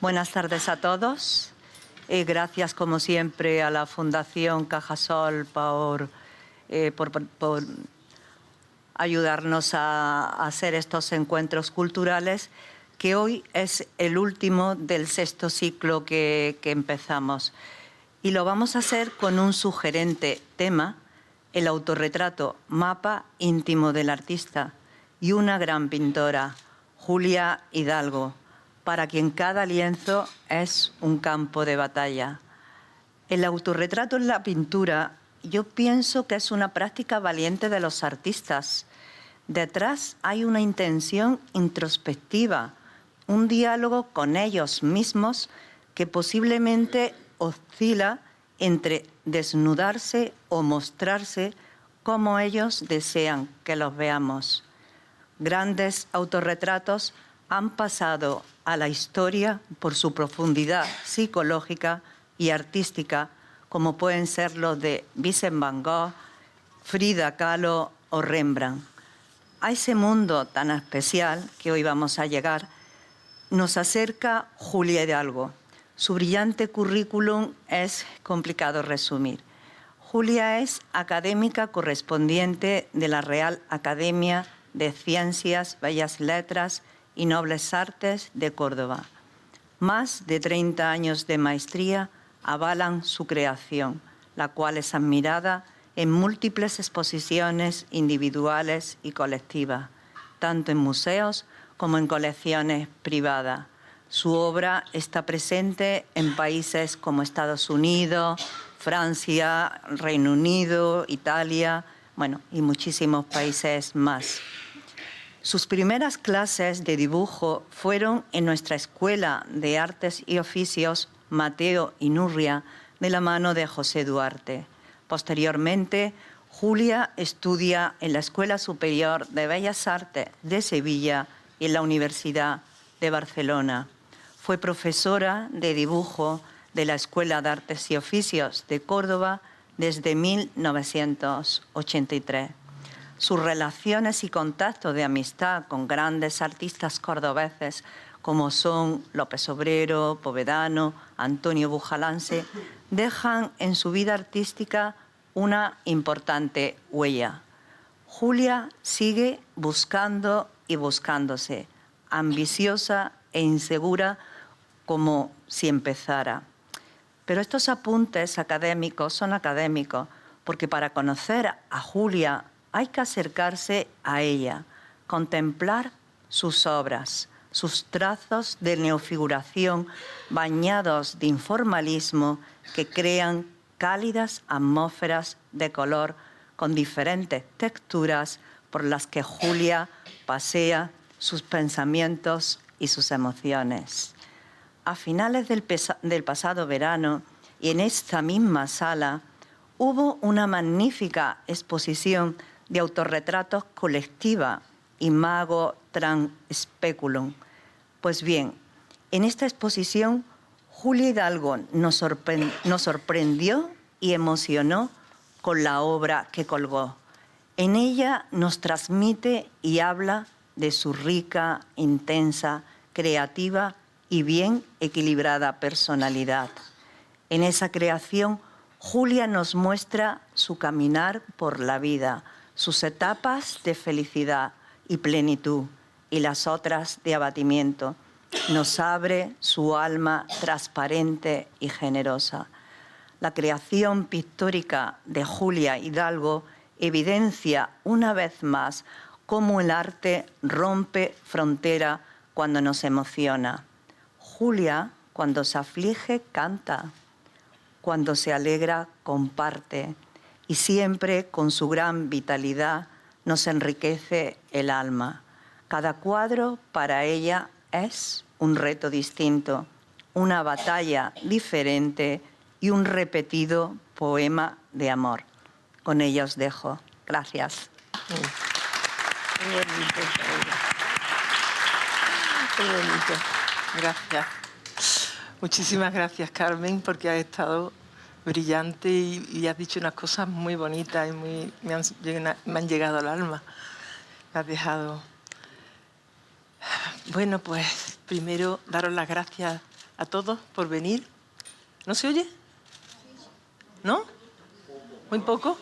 Buenas tardes a todos. Gracias, como siempre, a la Fundación Cajasol por ayudarnos a hacer estos encuentros culturales, que hoy es el último del sexto ciclo que empezamos. Y lo vamos a hacer con un sugerente tema, el autorretrato, mapa íntimo del artista, y una gran pintora, Julia Hidalgo, para quien cada lienzo es un campo de batalla. El autorretrato en la pintura, yo pienso que es una práctica valiente de los artistas. Detrás hay una intención introspectiva, un diálogo con ellos mismos que posiblemente oscila entre desnudarse o mostrarse como ellos desean que los veamos. Grandes autorretratos han pasado a la historia por su profundidad psicológica y artística, como pueden ser los de Vincent van Gogh, Frida Kahlo o Rembrandt. A ese mundo tan especial que hoy vamos a llegar, nos acerca Julia Hidalgo. Su brillante currículum es complicado resumir. Julia es académica correspondiente de la Real Academia de Ciencias, Bellas Letras y Nobles Artes de Córdoba. Más de 30 años de maestría avalan su creación, la cual es admirada en múltiples exposiciones individuales y colectivas, tanto en museos como en colecciones privadas. Su obra está presente en países como Estados Unidos, Francia, Reino Unido, Italia, y muchísimos países más. Sus primeras clases de dibujo fueron en nuestra Escuela de Artes y Oficios Mateo Inurria, de la mano de José Duarte. Posteriormente, Julia estudia en la Escuela Superior de Bellas Artes de Sevilla y en la Universidad de Barcelona. Fue profesora de dibujo de la Escuela de Artes y Oficios de Córdoba desde 1983. Sus relaciones y contactos de amistad con grandes artistas cordobeses como son López Obrero, Povedano, Antonio Bujalance, dejan en su vida artística una importante huella. Julia sigue buscando y buscándose, ambiciosa e insegura como si empezara. Pero estos apuntes académicos son académicos porque para conocer a Julia hay que acercarse a ella, contemplar sus obras, sus trazos de neofiguración bañados de informalismo que crean cálidas atmósferas de color con diferentes texturas por las que Julia pasea sus pensamientos y sus emociones. A finales del pasado verano y en esta misma sala hubo una magnífica exposición de autorretratos colectiva, Imago Trans Speculum. Pues bien, en esta exposición Julia Hidalgo nos sorprendió y emocionó con la obra que colgó. En ella nos transmite y habla de su rica, intensa, creativa y bien equilibrada personalidad. En esa creación, Julia nos muestra su caminar por la vida, sus etapas de felicidad y plenitud y las otras de abatimiento. Nos abre su alma transparente y generosa. La creación pictórica de Julia Hidalgo evidencia una vez más cómo el arte rompe frontera cuando nos emociona. Julia, cuando se aflige, canta. Cuando se alegra, comparte. Y siempre, con su gran vitalidad, nos enriquece el alma. Cada cuadro para ella es un reto distinto, una batalla diferente y un repetido poema de amor. Con ella os dejo. Gracias. Muy bonito. Muy bonito. Gracias. Muchísimas gracias, Carmen, porque has estado brillante y has dicho unas cosas muy bonitas y me han llegado al alma. Me has dejado. Bueno, pues primero daros las gracias a todos por venir. ¿No se oye? ¿No? ¿Muy poco?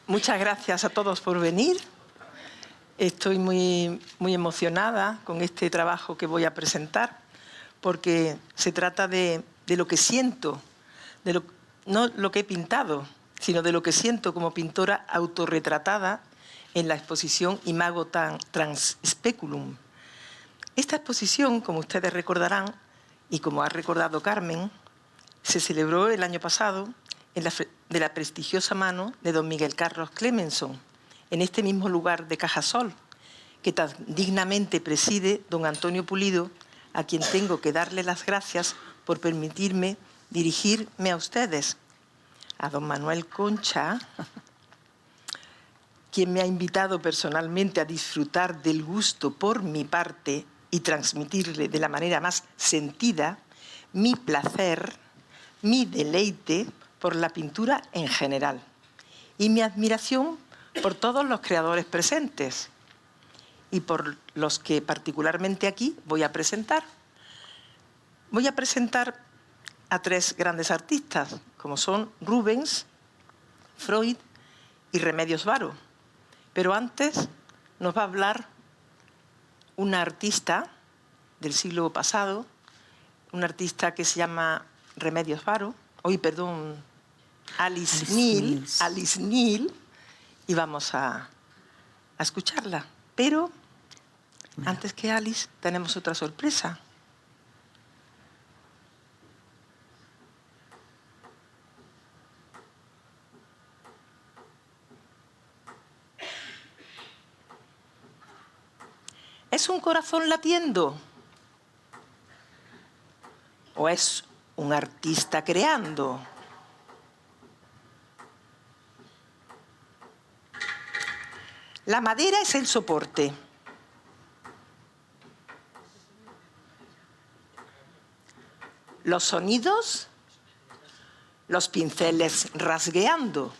Muchas gracias a todos por venir. Estoy muy emocionada con este trabajo que voy a presentar, porque se trata de lo que siento, no lo que he pintado, sino de lo que siento como pintora autorretratada en la exposición Imago Trans Speculum. Esta exposición, como ustedes recordarán, y como ha recordado Carmen, se celebró el año pasado de la prestigiosa mano de don Miguel Carlos Clemenson, en este mismo lugar de Cajasol, que tan dignamente preside don Antonio Pulido, a quien tengo que darle las gracias por permitirme dirigirme a ustedes. A don Manuel Concha, quien me ha invitado personalmente a disfrutar del gusto por mi parte y transmitirle de la manera más sentida mi placer, mi deleite por la pintura en general y mi admiración por todos los creadores presentes y por los que particularmente aquí voy a presentar. Voy a presentar a tres grandes artistas, como son Rubens, Freud y Remedios Varo. Pero antes nos va a hablar una artista del siglo pasado, una artista que se llama Remedios Varo, Alice Neel, y vamos a escucharla. Pero antes que Alice tenemos otra sorpresa. ¿Es un corazón latiendo? ¿O es un artista creando? La madera es el soporte. Los sonidos, los pinceles rasgueando.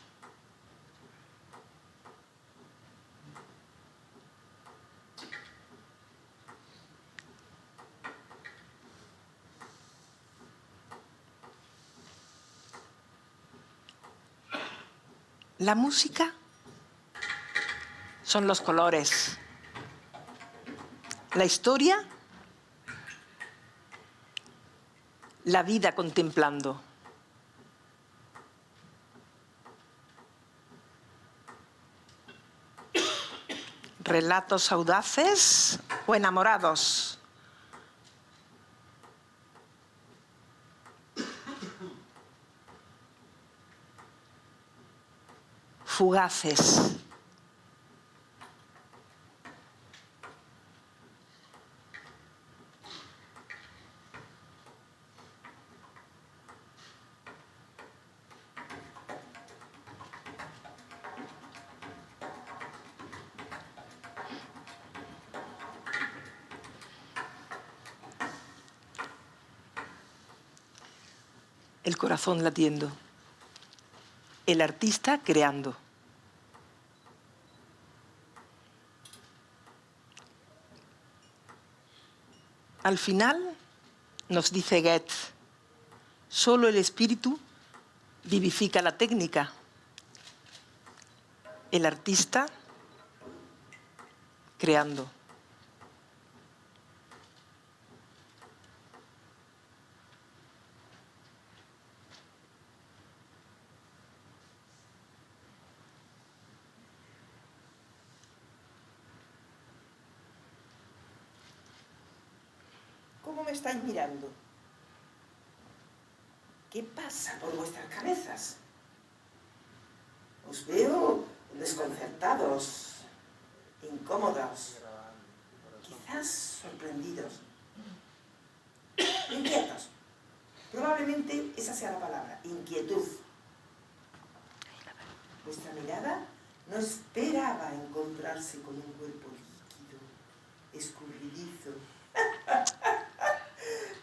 La música son los colores. La historia, la vida contemplando. Relatos audaces o enamorados. Fugaces. El corazón latiendo. El artista creando. Al final, nos dice Goethe, solo el espíritu vivifica la técnica. El artista creando. ¿Cómo me estáis mirando? ¿Qué pasa por vuestras cabezas? Os veo desconcertados, incómodos, quizás sorprendidos, inquietos. Probablemente esa sea la palabra, inquietud. Vuestra mirada no esperaba encontrarse con un cuerpo líquido, escurridizo,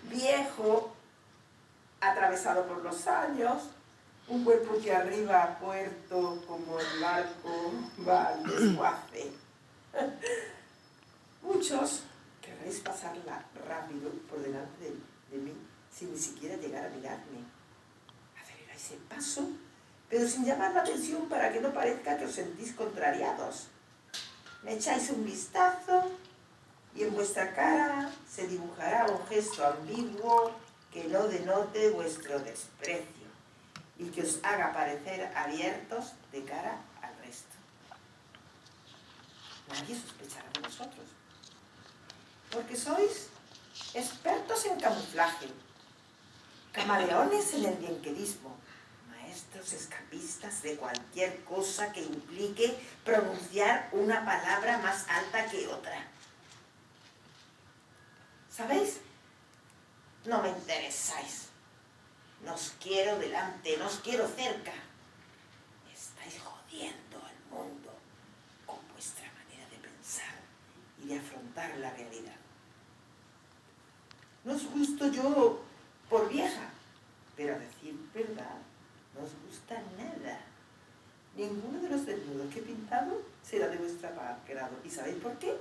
viejo, atravesado por los años, un cuerpo que arriba a puerto como el barco va al desguace. Muchos, que dejáis pasarla rápido por delante de mí sin ni siquiera llegar a mirarme. Aceleráis el paso, pero sin llamar la atención para que no parezca que os sentís contrariados. Me echáis un vistazo y en vuestra cara se dibujará un gesto ambiguo que no denote vuestro desprecio y que os haga parecer abiertos de cara al resto. Nadie sospechará de vosotros, porque sois expertos en camuflaje, camaleones en el bienquedismo, maestros escapistas de cualquier cosa que implique pronunciar una palabra más alta que otra. ¿Sabéis? No me interesáis. No os quiero delante, no os quiero cerca. Estáis jodiendo al mundo con vuestra manera de pensar y de afrontar la realidad. No os gusto yo por vieja, pero a decir verdad, no os gusta nada. Ninguno de los desnudos que he pintado será de vuestra agrado. ¿Y sabéis por qué?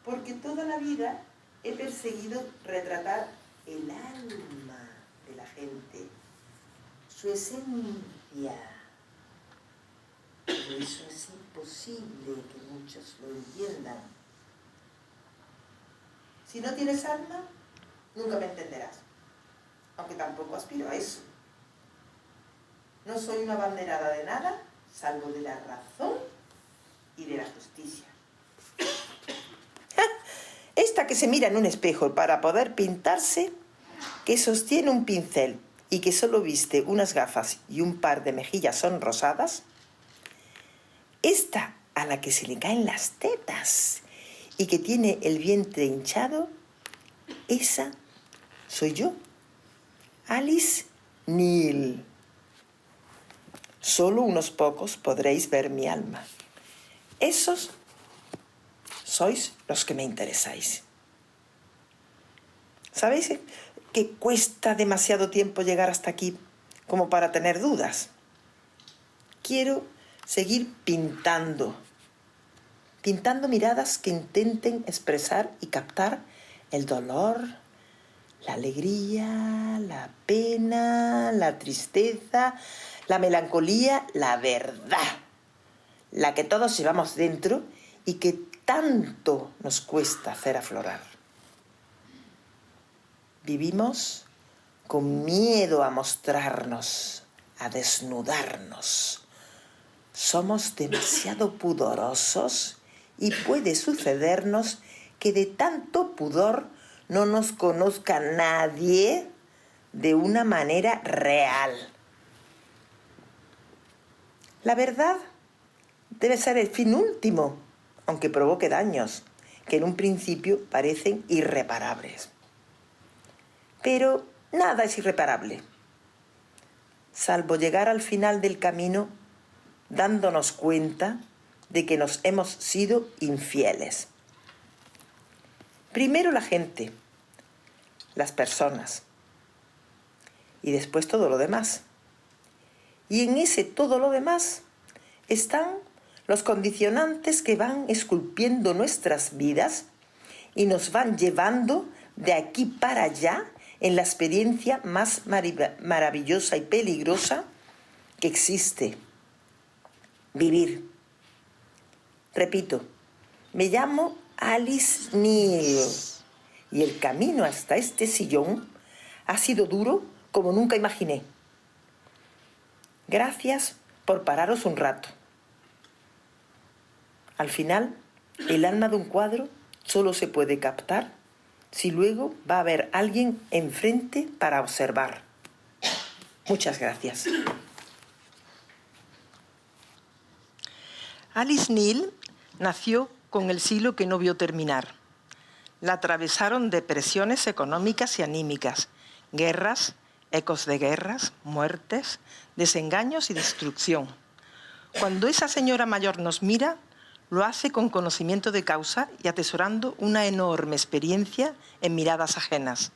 Porque toda la vida he perseguido retratar el alma de la gente, su esencia. Pero eso es imposible que muchos lo entiendan. Si no tienes alma, nunca me entenderás, aunque tampoco aspiro a eso. No soy una abanderada de nada, salvo de la razón y de la justicia. Esta que se mira en un espejo para poder pintarse, que sostiene un pincel y que solo viste unas gafas y un par de mejillas sonrosadas, esta a la que se le caen las tetas y que tiene el vientre hinchado, esa soy yo, Alice Neel. Solo unos pocos podréis ver mi alma. Esos sois los que me interesáis. ¿Sabéis que cuesta demasiado tiempo llegar hasta aquí como para tener dudas? Quiero seguir pintando miradas que intenten expresar y captar el dolor, la alegría, la pena, la tristeza, la melancolía, la verdad, la que todos llevamos dentro y que tanto nos cuesta hacer aflorar. Vivimos con miedo a mostrarnos, a desnudarnos. Somos demasiado pudorosos y puede sucedernos que de tanto pudor no nos conozca nadie de una manera real. La verdad debe ser el fin último, aunque provoque daños, que en un principio parecen irreparables. Pero nada es irreparable, salvo llegar al final del camino dándonos cuenta de que nos hemos sido infieles. Primero la gente, las personas, y después todo lo demás. Y en ese todo lo demás están los condicionantes que van esculpiendo nuestras vidas y nos van llevando de aquí para allá en la experiencia más maravillosa y peligrosa que existe: vivir. Repito, me llamo Alice Neel y el camino hasta este sillón ha sido duro como nunca imaginé. Gracias por pararos un rato. Al final, el alma de un cuadro solo se puede captar si luego va a haber alguien enfrente para observar. Muchas gracias. Alice Neel nació con el siglo que no vio terminar. La atravesaron depresiones económicas y anímicas, guerras, ecos de guerras, muertes, desengaños y destrucción. Cuando esa señora mayor nos mira, lo hace con conocimiento de causa y atesorando una enorme experiencia en miradas ajenas.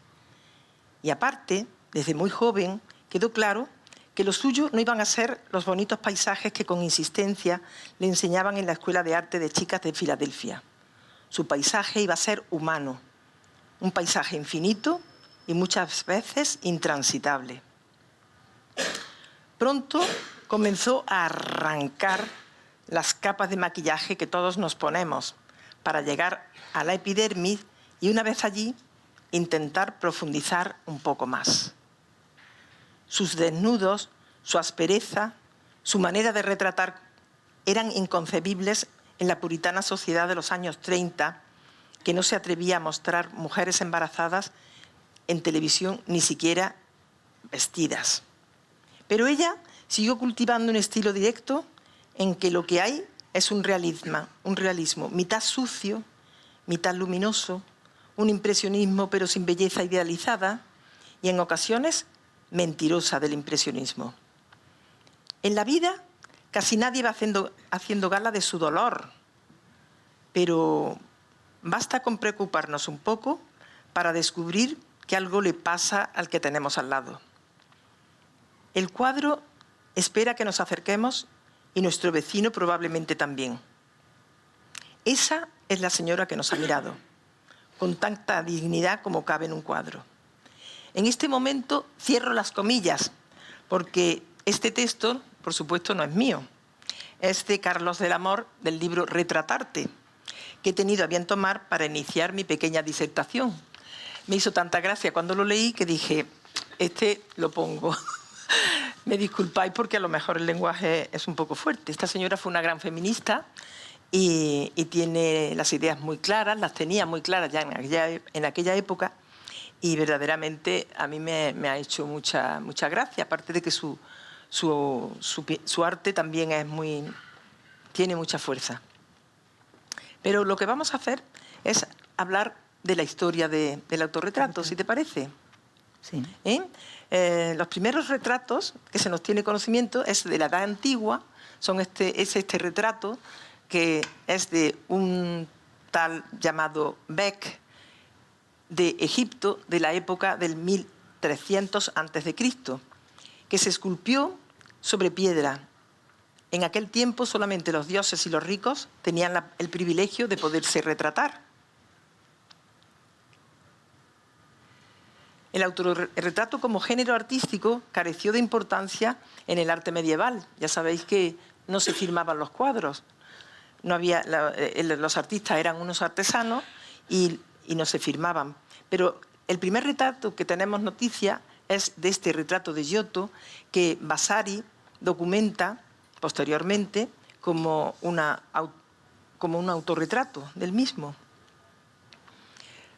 Y aparte, desde muy joven, quedó claro que lo suyo no iban a ser los bonitos paisajes que con insistencia le enseñaban en la Escuela de Arte de Chicas de Filadelfia. su paisaje iba a ser humano, un paisaje infinito y muchas veces intransitable. Pronto comenzó a arrancar las capas de maquillaje que todos nos ponemos para llegar a la epidermis y una vez allí intentar profundizar un poco más. Sus desnudos, su aspereza, su manera de retratar eran inconcebibles en la puritana sociedad de los años 30, que no se atrevía a mostrar mujeres embarazadas en televisión, ni siquiera vestidas. Pero ella siguió cultivando un estilo directo en que lo que hay es un realismo mitad sucio, mitad luminoso, un impresionismo pero sin belleza idealizada y en ocasiones mentirosa del impresionismo. En la vida casi nadie va haciendo gala de su dolor, pero basta con preocuparnos un poco para descubrir que algo le pasa al que tenemos al lado. El cuadro espera que nos acerquemos y nuestro vecino probablemente también. Esa es la señora que nos ha mirado, con tanta dignidad como cabe en un cuadro. En este momento cierro las comillas, porque este texto, por supuesto, no es mío. Es de Carlos del Amor, del libro Retratarte, que he tenido a bien tomar para iniciar mi pequeña disertación. Me hizo tanta gracia cuando lo leí que dije, este lo pongo. Me disculpáis porque a lo mejor el lenguaje es un poco fuerte. Esta señora fue una gran feminista y tiene las ideas muy claras, las tenía muy claras ya en aquella época y verdaderamente a mí me ha hecho mucha gracia, aparte de que su arte también tiene mucha fuerza. Pero lo que vamos a hacer es hablar de la historia del autorretrato, si te parece. Sí. Los primeros retratos que se nos tiene conocimiento es de la Edad Antigua, es este retrato que es de un tal llamado Beck de Egipto, de la época del 1300 a.C., que se esculpió sobre piedra. En aquel tiempo solamente los dioses y los ricos tenían el privilegio de poderse retratar. El autorretrato como género artístico careció de importancia en el arte medieval. Ya sabéis que no se firmaban los cuadros. No había, los artistas eran unos artesanos y no se firmaban. Pero el primer retrato que tenemos noticia es de este retrato de Giotto que Vasari documenta posteriormente como un autorretrato del mismo.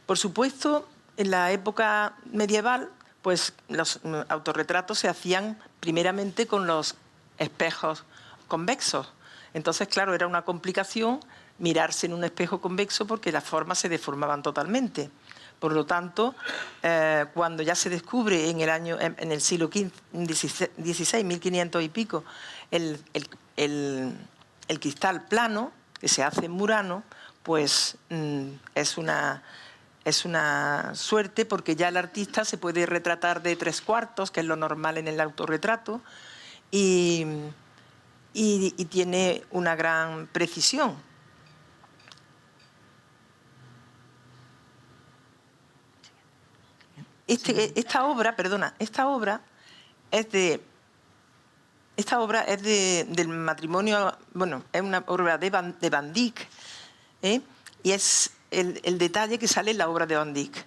Por supuesto, en la época medieval, pues los autorretratos se hacían primeramente con los espejos convexos. Entonces, claro, era una complicación mirarse en un espejo convexo porque las formas se deformaban totalmente. Por lo tanto, cuando ya se descubre en el siglo XVI, 1500 y pico, el cristal plano, que se hace en Murano, pues es una suerte porque ya el artista se puede retratar de 3/4, que es lo normal en el autorretrato, y tiene una gran precisión. Esta obra es del matrimonio, bueno, es una obra de Van Dyck, y es el detalle que sale en la obra de Van Dyck.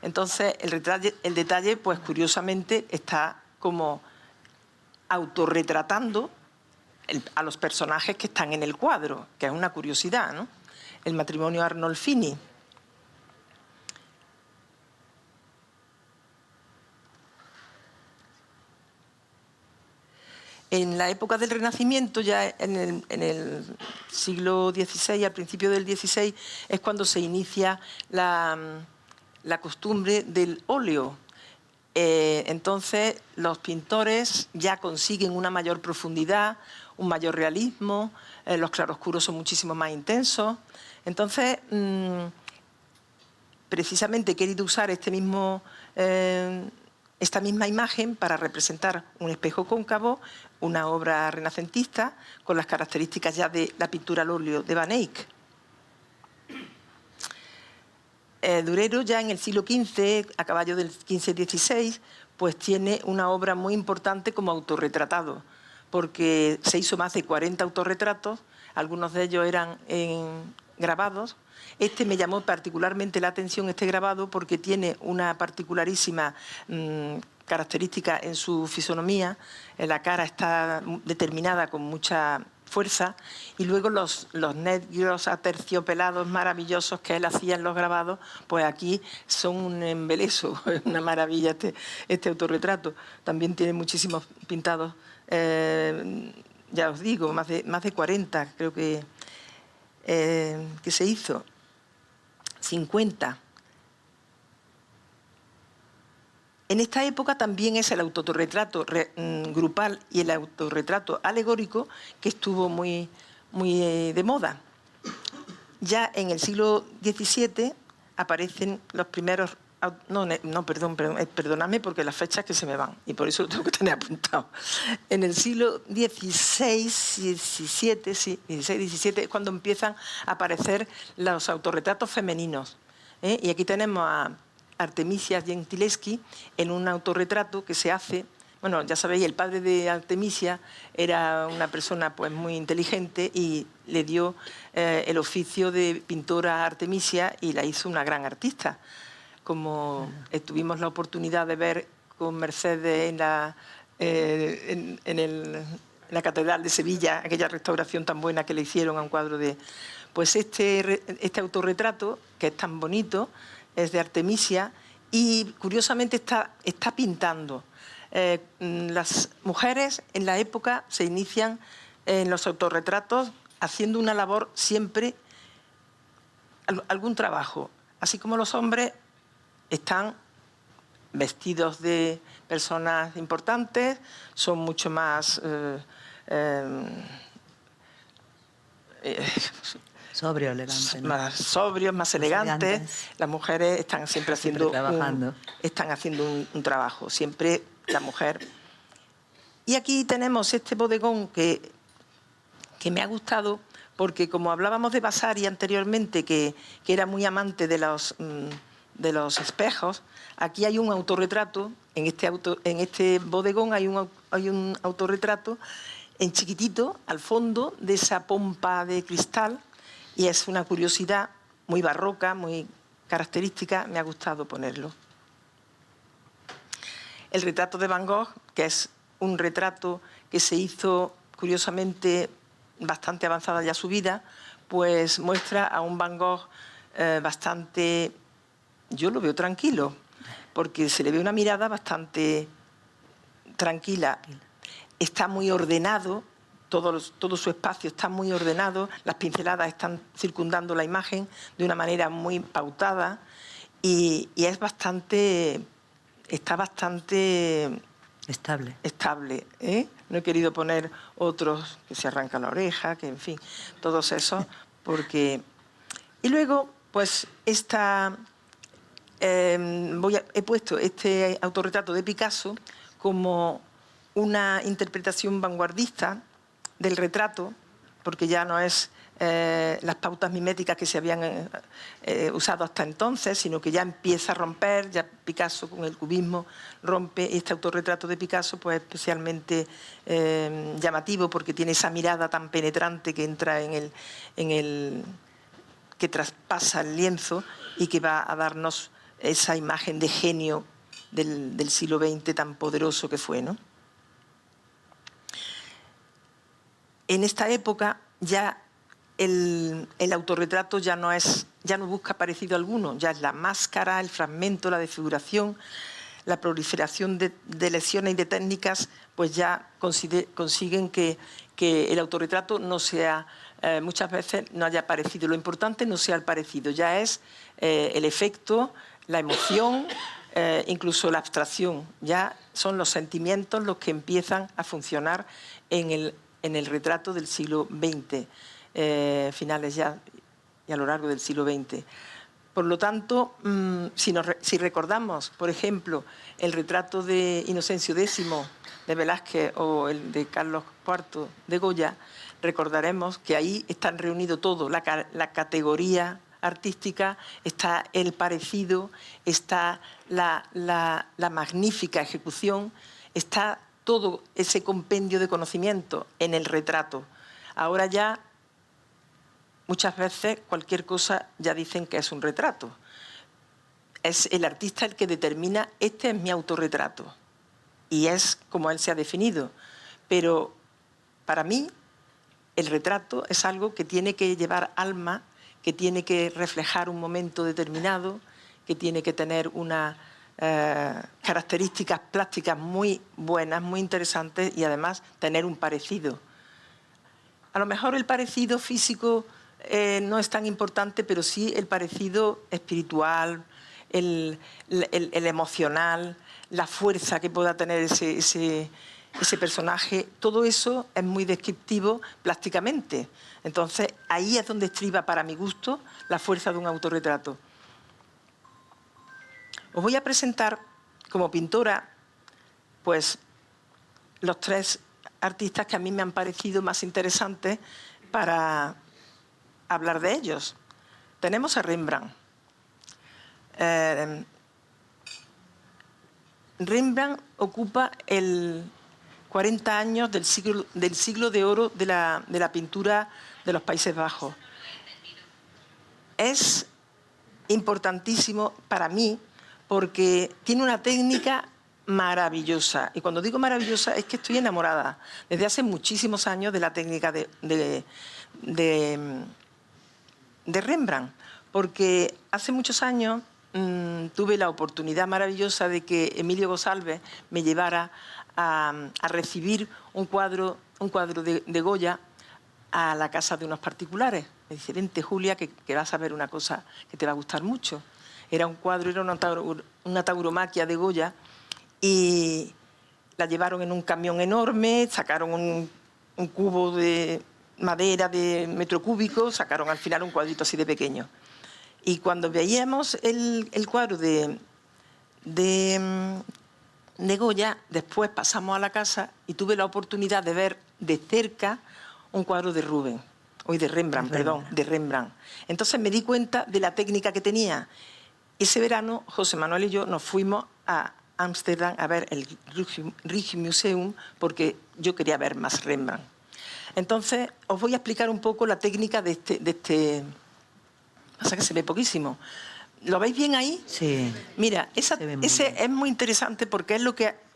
Entonces, el detalle, pues curiosamente, está como autorretratando a los personajes que están en el cuadro, que es una curiosidad, ¿no? El matrimonio Arnolfini. En la época del Renacimiento, ya en el siglo XVI, al principio del XVI, es cuando se inicia la costumbre del óleo. Entonces, los pintores ya consiguen una mayor profundidad, un mayor realismo, los claroscuros son muchísimo más intensos. Entonces, precisamente he querido usar esta misma imagen para representar un espejo cóncavo, una obra renacentista con las características ya de la pintura al óleo de Van Eyck. Durero ya en el siglo XV, a caballo del XV-XVI, pues tiene una obra muy importante como autorretratado, porque se hizo más de 40 autorretratos, algunos de ellos eran grabados. Este me llamó particularmente la atención, este grabado, porque tiene una particularísima característica en su fisonomía. La cara está determinada con mucha fuerza, y luego los negros aterciopelados maravillosos que él hacía en los grabados, pues aquí son un embeleso, es una maravilla este autorretrato. También tiene muchísimos pintados, ya os digo, más de 40 creo que se hizo, 50. En esta época también es el autorretrato grupal y el autorretrato alegórico que estuvo muy de moda. Ya en el siglo XVII aparecen los primeros... perdonadme porque las fechas que se me van y por eso lo tengo que tener apuntado. En el siglo XVI, XVII es cuando empiezan a aparecer los autorretratos femeninos. Y aquí tenemos a Artemisia Gentileschi en un autorretrato que se hace. Bueno, ya sabéis, el padre de Artemisia era una persona pues muy inteligente y le dio el oficio de pintora a Artemisia y la hizo una gran artista. Como tuvimos la oportunidad de ver con Mercedes en la Catedral de Sevilla, aquella restauración tan buena que le hicieron a un cuadro de... Pues este autorretrato, que es tan bonito, es de Artemisia y curiosamente está pintando. Las mujeres en la época se inician en los autorretratos haciendo una labor siempre, algún trabajo, así como los hombres están vestidos de personas importantes, son mucho más... sobrio, elegante, ¿no? Más sobrios, más elegantes. Las mujeres están siempre haciendo un trabajo, siempre la mujer. Y aquí tenemos este bodegón que me ha gustado porque, como hablábamos de Vasari anteriormente, que era muy amante de los espejos, aquí hay un autorretrato, en este bodegón hay un autorretrato en chiquitito, al fondo de esa pompa de cristal, y es una curiosidad muy barroca, muy característica, me ha gustado ponerlo. El retrato de Van Gogh, que es un retrato que se hizo, curiosamente, bastante avanzada ya su vida, pues muestra a un Van Gogh bastante, yo lo veo tranquilo, porque se le ve una mirada bastante tranquila. Está muy ordenado, todo su espacio está muy ordenado, las pinceladas están circundando la imagen de una manera muy pautada y está bastante estable. No he querido poner otros que se arrancan la oreja, que en fin, todos esos, porque... Y luego, pues, he puesto este autorretrato de Picasso como una interpretación vanguardista del retrato, porque ya no es las pautas miméticas que se habían usado hasta entonces, sino que ya empieza a romper, ya Picasso con el cubismo rompe. Este autorretrato de Picasso pues es especialmente llamativo porque tiene esa mirada tan penetrante que entra que traspasa el lienzo y que va a darnos esa imagen de genio del siglo XX tan poderoso que fue, ¿no? En esta época ya el autorretrato ya no busca parecido alguno, ya es la máscara, el fragmento, la desfiguración, la proliferación de lesiones y de técnicas, pues ya consiguen que el autorretrato no sea, muchas veces no haya parecido. Lo importante no sea el parecido, ya es el efecto, la emoción, incluso la abstracción. Ya son los sentimientos los que empiezan a funcionar en el retrato del siglo XX, finales ya y a lo largo del siglo XX. Por lo tanto, si recordamos, por ejemplo, el retrato de Inocencio X de Velázquez o el de Carlos IV de Goya, recordaremos que ahí están reunidos todo, la categoría artística, está el parecido, está la magnífica ejecución, está todo ese compendio de conocimiento en el retrato. Ahora ya, muchas veces, cualquier cosa ya dicen que es un retrato. Es el artista el que determina, este es mi autorretrato. Y es como él se ha definido. Pero para mí, el retrato es algo que tiene que llevar alma, que tiene que reflejar un momento determinado, que tiene que tener unas características plásticas muy buenas, muy interesantes, y además tener un parecido. A lo mejor el parecido físico no es tan importante, pero sí el parecido espiritual, el emocional, la fuerza que pueda tener ese personaje, todo eso es muy descriptivo plásticamente. Entonces, ahí es donde estriba, para mi gusto, la fuerza de un autorretrato. Os voy a presentar, como pintora, pues, los 3 artistas que a mí me han parecido más interesantes para hablar de ellos. Tenemos a Rembrandt. Rembrandt ocupa el 40 años del siglo de oro de la pintura de los Países Bajos. Es importantísimo para mí porque tiene una técnica maravillosa. Y cuando digo maravillosa es que estoy enamorada desde hace muchísimos años de la técnica de Rembrandt. Porque hace muchos años tuve la oportunidad maravillosa de que Emilio González me llevara a recibir un cuadro de Goya a la casa de unos particulares. Me dice, vente, Julia, que vas a ver una cosa que te va a gustar mucho. Era un cuadro, era una tauromaquia de Goya, y la llevaron en un camión enorme, sacaron un cubo de madera de metro cúbico, sacaron al final un cuadrito así de pequeño. Y cuando veíamos el cuadro de Goya, después pasamos a la casa y tuve la oportunidad de ver de cerca un cuadro de Rembrandt. Entonces me di cuenta de la técnica que tenía. Ese verano, José Manuel y yo nos fuimos a Ámsterdam a ver el Rijksmuseum porque yo quería ver más Rembrandt. Entonces, os voy a explicar un poco la técnica de este. Pasa que se ve poquísimo. ¿Lo veis bien ahí? Sí. Mira, ese es muy interesante porque es lo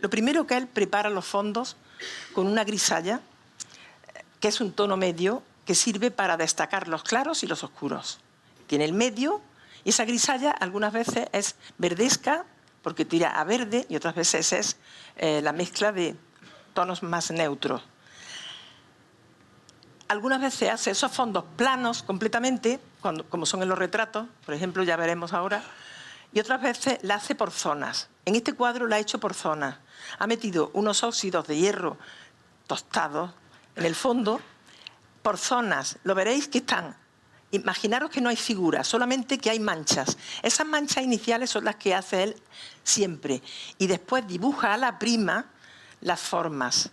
primero que él prepara los fondos con una grisalla, que es un tono medio, que sirve para destacar los claros y los oscuros. Tiene el medio, y esa grisalla algunas veces es verdesca, porque tira a verde, y otras veces es la mezcla de tonos más neutros. Algunas veces hace esos fondos planos completamente, como son en los retratos, por ejemplo, ya veremos ahora, y otras veces la hace por zonas. En este cuadro la ha hecho por zonas. Ha metido unos óxidos de hierro tostados en el fondo, por zonas. Lo veréis que están. Imaginaros que no hay figuras, solamente que hay manchas. Esas manchas iniciales son las que hace él siempre. Y después dibuja a la prima las formas.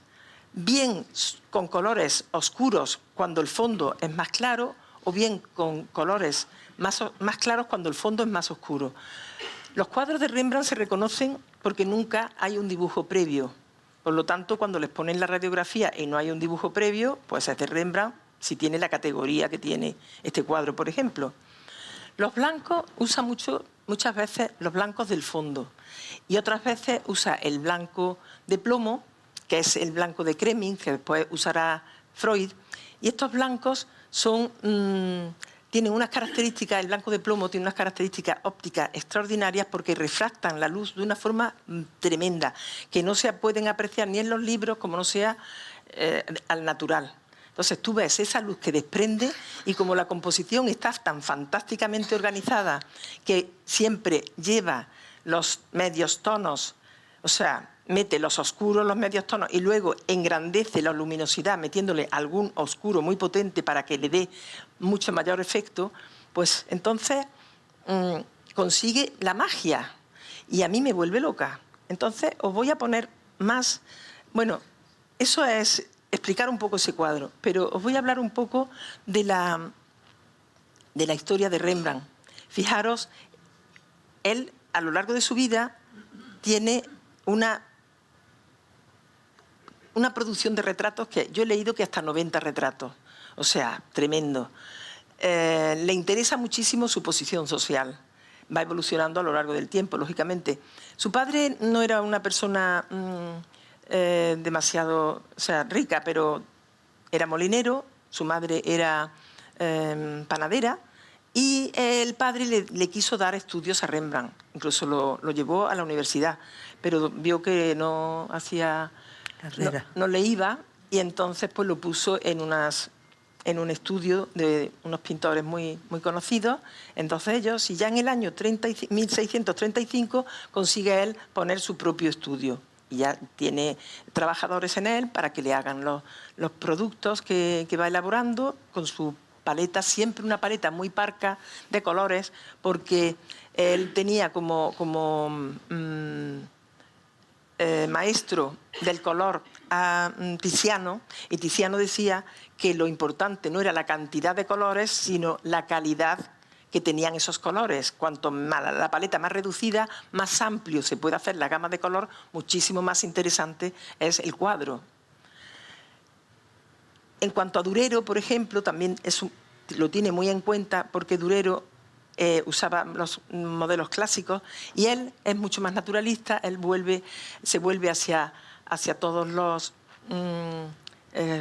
Bien con colores oscuros cuando el fondo es más claro, o bien con colores más claros cuando el fondo es más oscuro. Los cuadros de Rembrandt se reconocen porque nunca hay un dibujo previo. Por lo tanto, cuando les ponen la radiografía y no hay un dibujo previo, pues es de Rembrandt, si tiene la categoría que tiene este cuadro, por ejemplo. Los blancos usa muchas veces los blancos del fondo, y otras veces usa el blanco de plomo, que es el blanco de Creming, que después usará Freud. Y estos blancos tienen unas características, el blanco de plomo tiene unas características ópticas extraordinarias porque refractan la luz de una forma tremenda, que no se pueden apreciar ni en los libros como no sea al natural. Entonces tú ves esa luz que desprende, y como la composición está tan fantásticamente organizada que siempre lleva los medios tonos, o sea, mete los oscuros, los medios tonos, y luego engrandece la luminosidad metiéndole algún oscuro muy potente para que le dé mucho mayor efecto, pues entonces consigue la magia, y a mí me vuelve loca. Entonces os voy a poner más. Bueno, eso es explicar un poco ese cuadro, pero os voy a hablar un poco de de la historia de Rembrandt. Fijaros, él a lo largo de su vida tiene una producción de retratos que yo he leído que hasta 90 retratos. O sea, tremendo. Le interesa muchísimo su posición social. Va evolucionando a lo largo del tiempo, lógicamente. Su padre no era una persona demasiado, o sea, rica, pero era molinero. Su madre era panadera. Y el padre le quiso dar estudios a Rembrandt. Incluso lo llevó a la universidad. Pero vio que no hacía... No le iba, y entonces pues lo puso en un estudio de unos pintores muy conocidos. Entonces ellos, y ya en el año 1635 consigue él poner su propio estudio. Y ya tiene trabajadores en él para que le hagan los productos que va elaborando con su paleta, siempre una paleta muy parca de colores, porque él tenía como maestro del color a Tiziano, y Tiziano decía que lo importante no era la cantidad de colores, sino la calidad que tenían esos colores. Cuanto más la paleta más reducida, más amplio se puede hacer la gama de color, muchísimo más interesante es el cuadro. En cuanto a Durero, por ejemplo, también lo tiene muy en cuenta, porque Durero usaba los modelos clásicos, y él es mucho más naturalista. Él se vuelve hacia todos los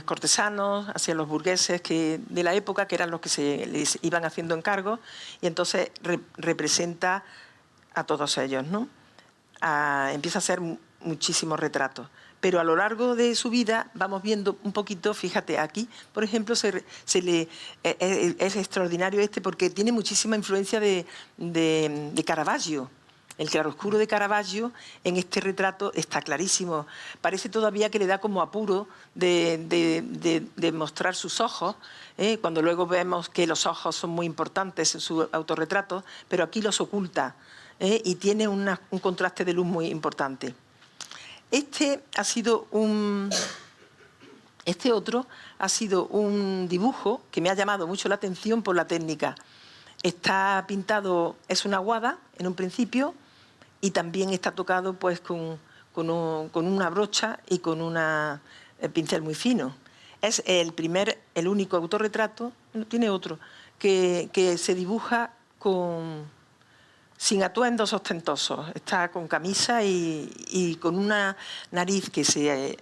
cortesanos, hacia los burgueses de la época, que eran los que se les iban haciendo encargos, y entonces representa a todos ellos, ¿no? Empieza a hacer muchísimos retratos. Pero a lo largo de su vida vamos viendo un poquito, fíjate, aquí, por ejemplo, es extraordinario porque tiene muchísima influencia de Caravaggio. El claroscuro de Caravaggio en este retrato está clarísimo. Parece todavía que le da como apuro de mostrar sus ojos, cuando luego vemos que los ojos son muy importantes en su autorretrato, pero aquí los oculta, y tiene un contraste de luz muy importante. Este otro ha sido un dibujo que me ha llamado mucho la atención por la técnica. Está pintado, es una aguada en un principio, y también está tocado pues con una brocha y con un pincel muy fino. Es el único autorretrato, tiene otro, que se dibuja sin atuendos ostentosos. Está con camisa y con una nariz que se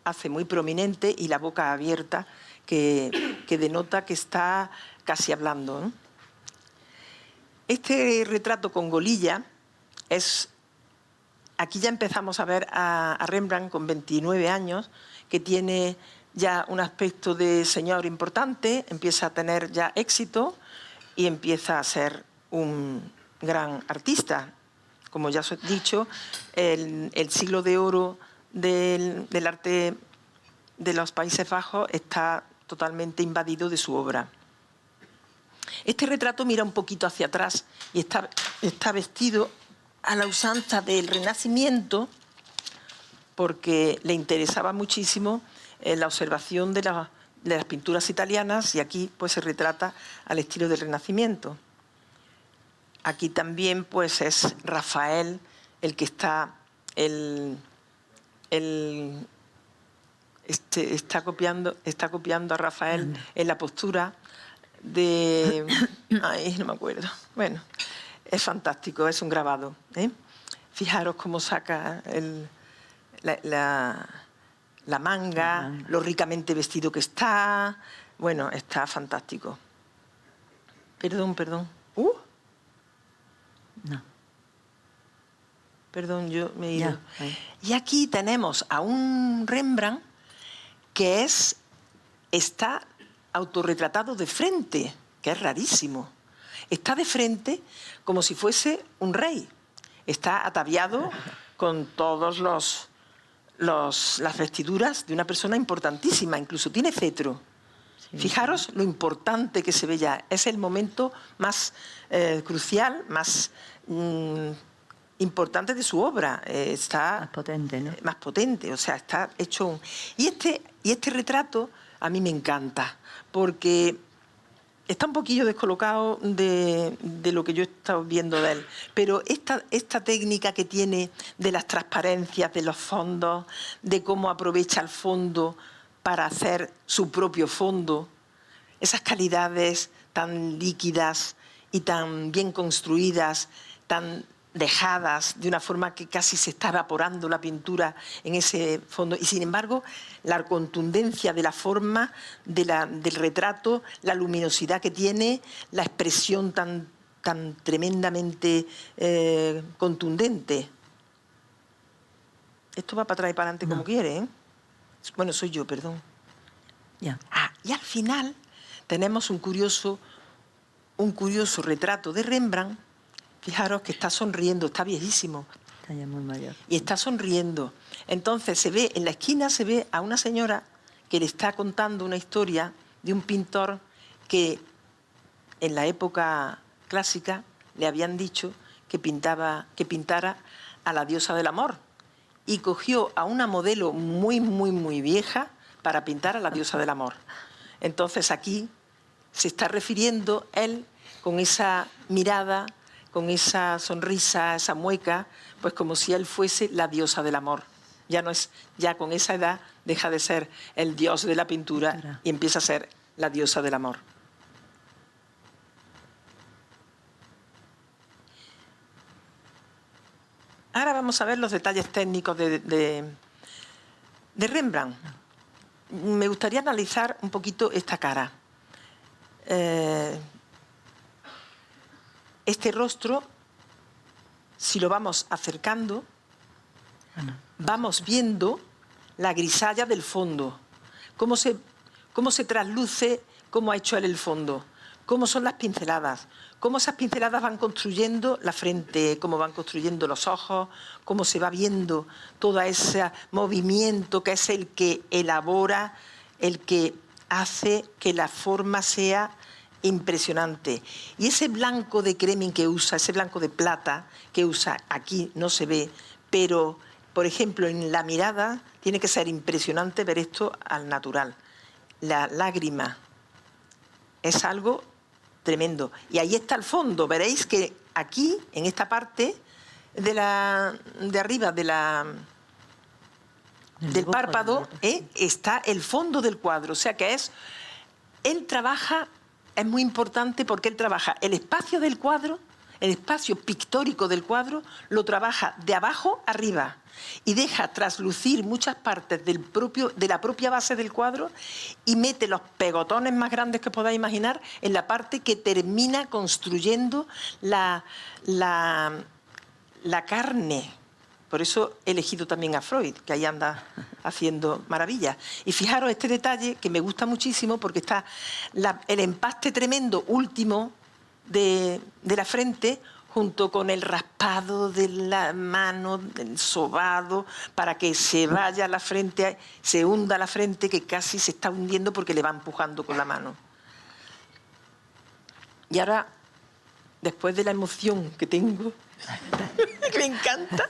hace muy prominente, y la boca abierta, que denota que está casi hablando, ¿no? Este retrato con golilla aquí ya empezamos a ver a Rembrandt con 29 años, que tiene ya un aspecto de señor importante, empieza a tener ya éxito y empieza a ser un gran artista. Como ya os he dicho, el siglo de oro del arte de los Países Bajos está totalmente invadido de su obra. Este retrato mira un poquito hacia atrás y está vestido a la usanza del Renacimiento, porque le interesaba muchísimo la observación de las pinturas italianas, y aquí pues se retrata al estilo del Renacimiento. Aquí también pues es Rafael el que está está copiando a Rafael en la postura de... Ay, no me acuerdo. Bueno, es fantástico, es un grabado, ¿eh? Fijaros cómo saca la manga, lo ricamente vestido que está. Bueno, está fantástico. Perdón. No. Perdón, yo me he ido. Y aquí tenemos a un Rembrandt que está autorretratado de frente, que es rarísimo. Está de frente como si fuese un rey. Está ataviado con todas las vestiduras de una persona importantísima, incluso tiene cetro. Sí. Fijaros lo importante que se ve ya. Es el momento más crucial, más importante de su obra. Está más potente, ¿no? Más potente, o sea, está hecho... Y este retrato a mí me encanta, porque está un poquillo descolocado de lo que yo he estado viendo de él, pero esta técnica que tiene de las transparencias, de los fondos, de cómo aprovecha el fondo para hacer su propio fondo, esas calidades tan líquidas y tan bien construidas, tan dejadas de una forma que casi se está evaporando la pintura en ese fondo, y sin embargo la contundencia de la forma del retrato, la luminosidad que tiene, la expresión tan tremendamente contundente. Esto va para atrás y para adelante como quiere, ¿eh? Bueno, soy yo, perdón. Ya. Y al final tenemos un curioso retrato de Rembrandt. Fijaros que está sonriendo, está viejísimo. Está ya muy mayor. Y está sonriendo. Entonces se ve, en la esquina se ve a una señora que le está contando una historia de un pintor que en la época clásica le habían dicho que pintara a la diosa del amor. Y cogió a una modelo muy, muy, muy vieja para pintar a la diosa del amor. Entonces aquí se está refiriendo él con esa mirada, con esa sonrisa, esa mueca, pues como si él fuese la diosa del amor. Ya con esa edad deja de ser el dios de la pintura y empieza a ser la diosa del amor. Ahora vamos a ver los detalles técnicos de Rembrandt. Me gustaría analizar un poquito esta cara. Este rostro, si lo vamos acercando, vamos viendo la grisalla del fondo, cómo se trasluce, cómo ha hecho él el fondo, cómo son las pinceladas, cómo esas pinceladas van construyendo la frente, cómo van construyendo los ojos, cómo se va viendo todo ese movimiento que es el que elabora, el que hace que la forma sea impresionante. Y ese blanco de cremín que usa, ese blanco de plata que usa, aquí no se ve, pero, por ejemplo, en la mirada tiene que ser impresionante ver esto al natural. La lágrima es algo tremendo. Y ahí está el fondo. Veréis que aquí, en esta parte de arriba del párpado, está el fondo del cuadro. O sea que él trabaja. Es muy importante porque él trabaja el espacio del cuadro, el espacio pictórico del cuadro, lo trabaja de abajo arriba y deja traslucir muchas partes de la propia base del cuadro y mete los pegotones más grandes que podáis imaginar en la parte que termina construyendo la carne. Por eso he elegido también a Freud, que ahí anda haciendo maravillas. Y fijaros este detalle que me gusta muchísimo porque está el empaste tremendo último de la frente junto con el raspado de la mano, el sobado, para que se vaya la frente, se hunda la frente que casi se está hundiendo porque le va empujando con la mano. Y ahora, después de la emoción que tengo, que me encanta,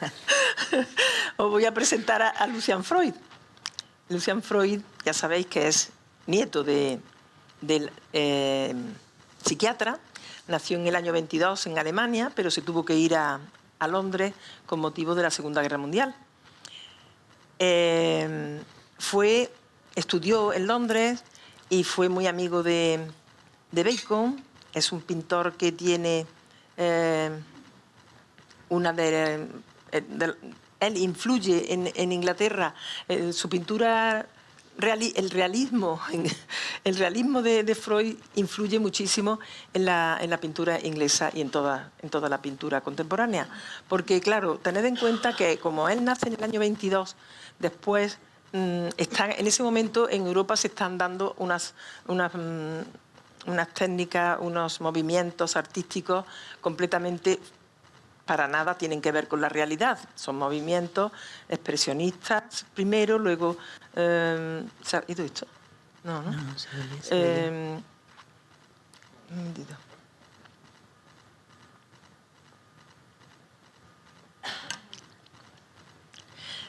os voy a presentar a Lucian Freud. Lucian Freud, ya sabéis que es nieto del psiquiatra, nació en el año 22 en Alemania, pero se tuvo que ir a Londres con motivo de la Segunda Guerra Mundial. Estudió en Londres y fue muy amigo de Bacon. Es un pintor que tiene él influye en Inglaterra, su pintura, el realismo de Freud influye muchísimo en la pintura inglesa y en toda la pintura contemporánea. Porque, claro, tened en cuenta que como él nace en el año 22, después, en ese momento en Europa se están dando unas técnicas, unos movimientos artísticos completamente para nada tienen que ver con la realidad. Son movimientos expresionistas primero, luego... ¿Se ha ido esto? No, ¿no? No, se ve. Un momentito.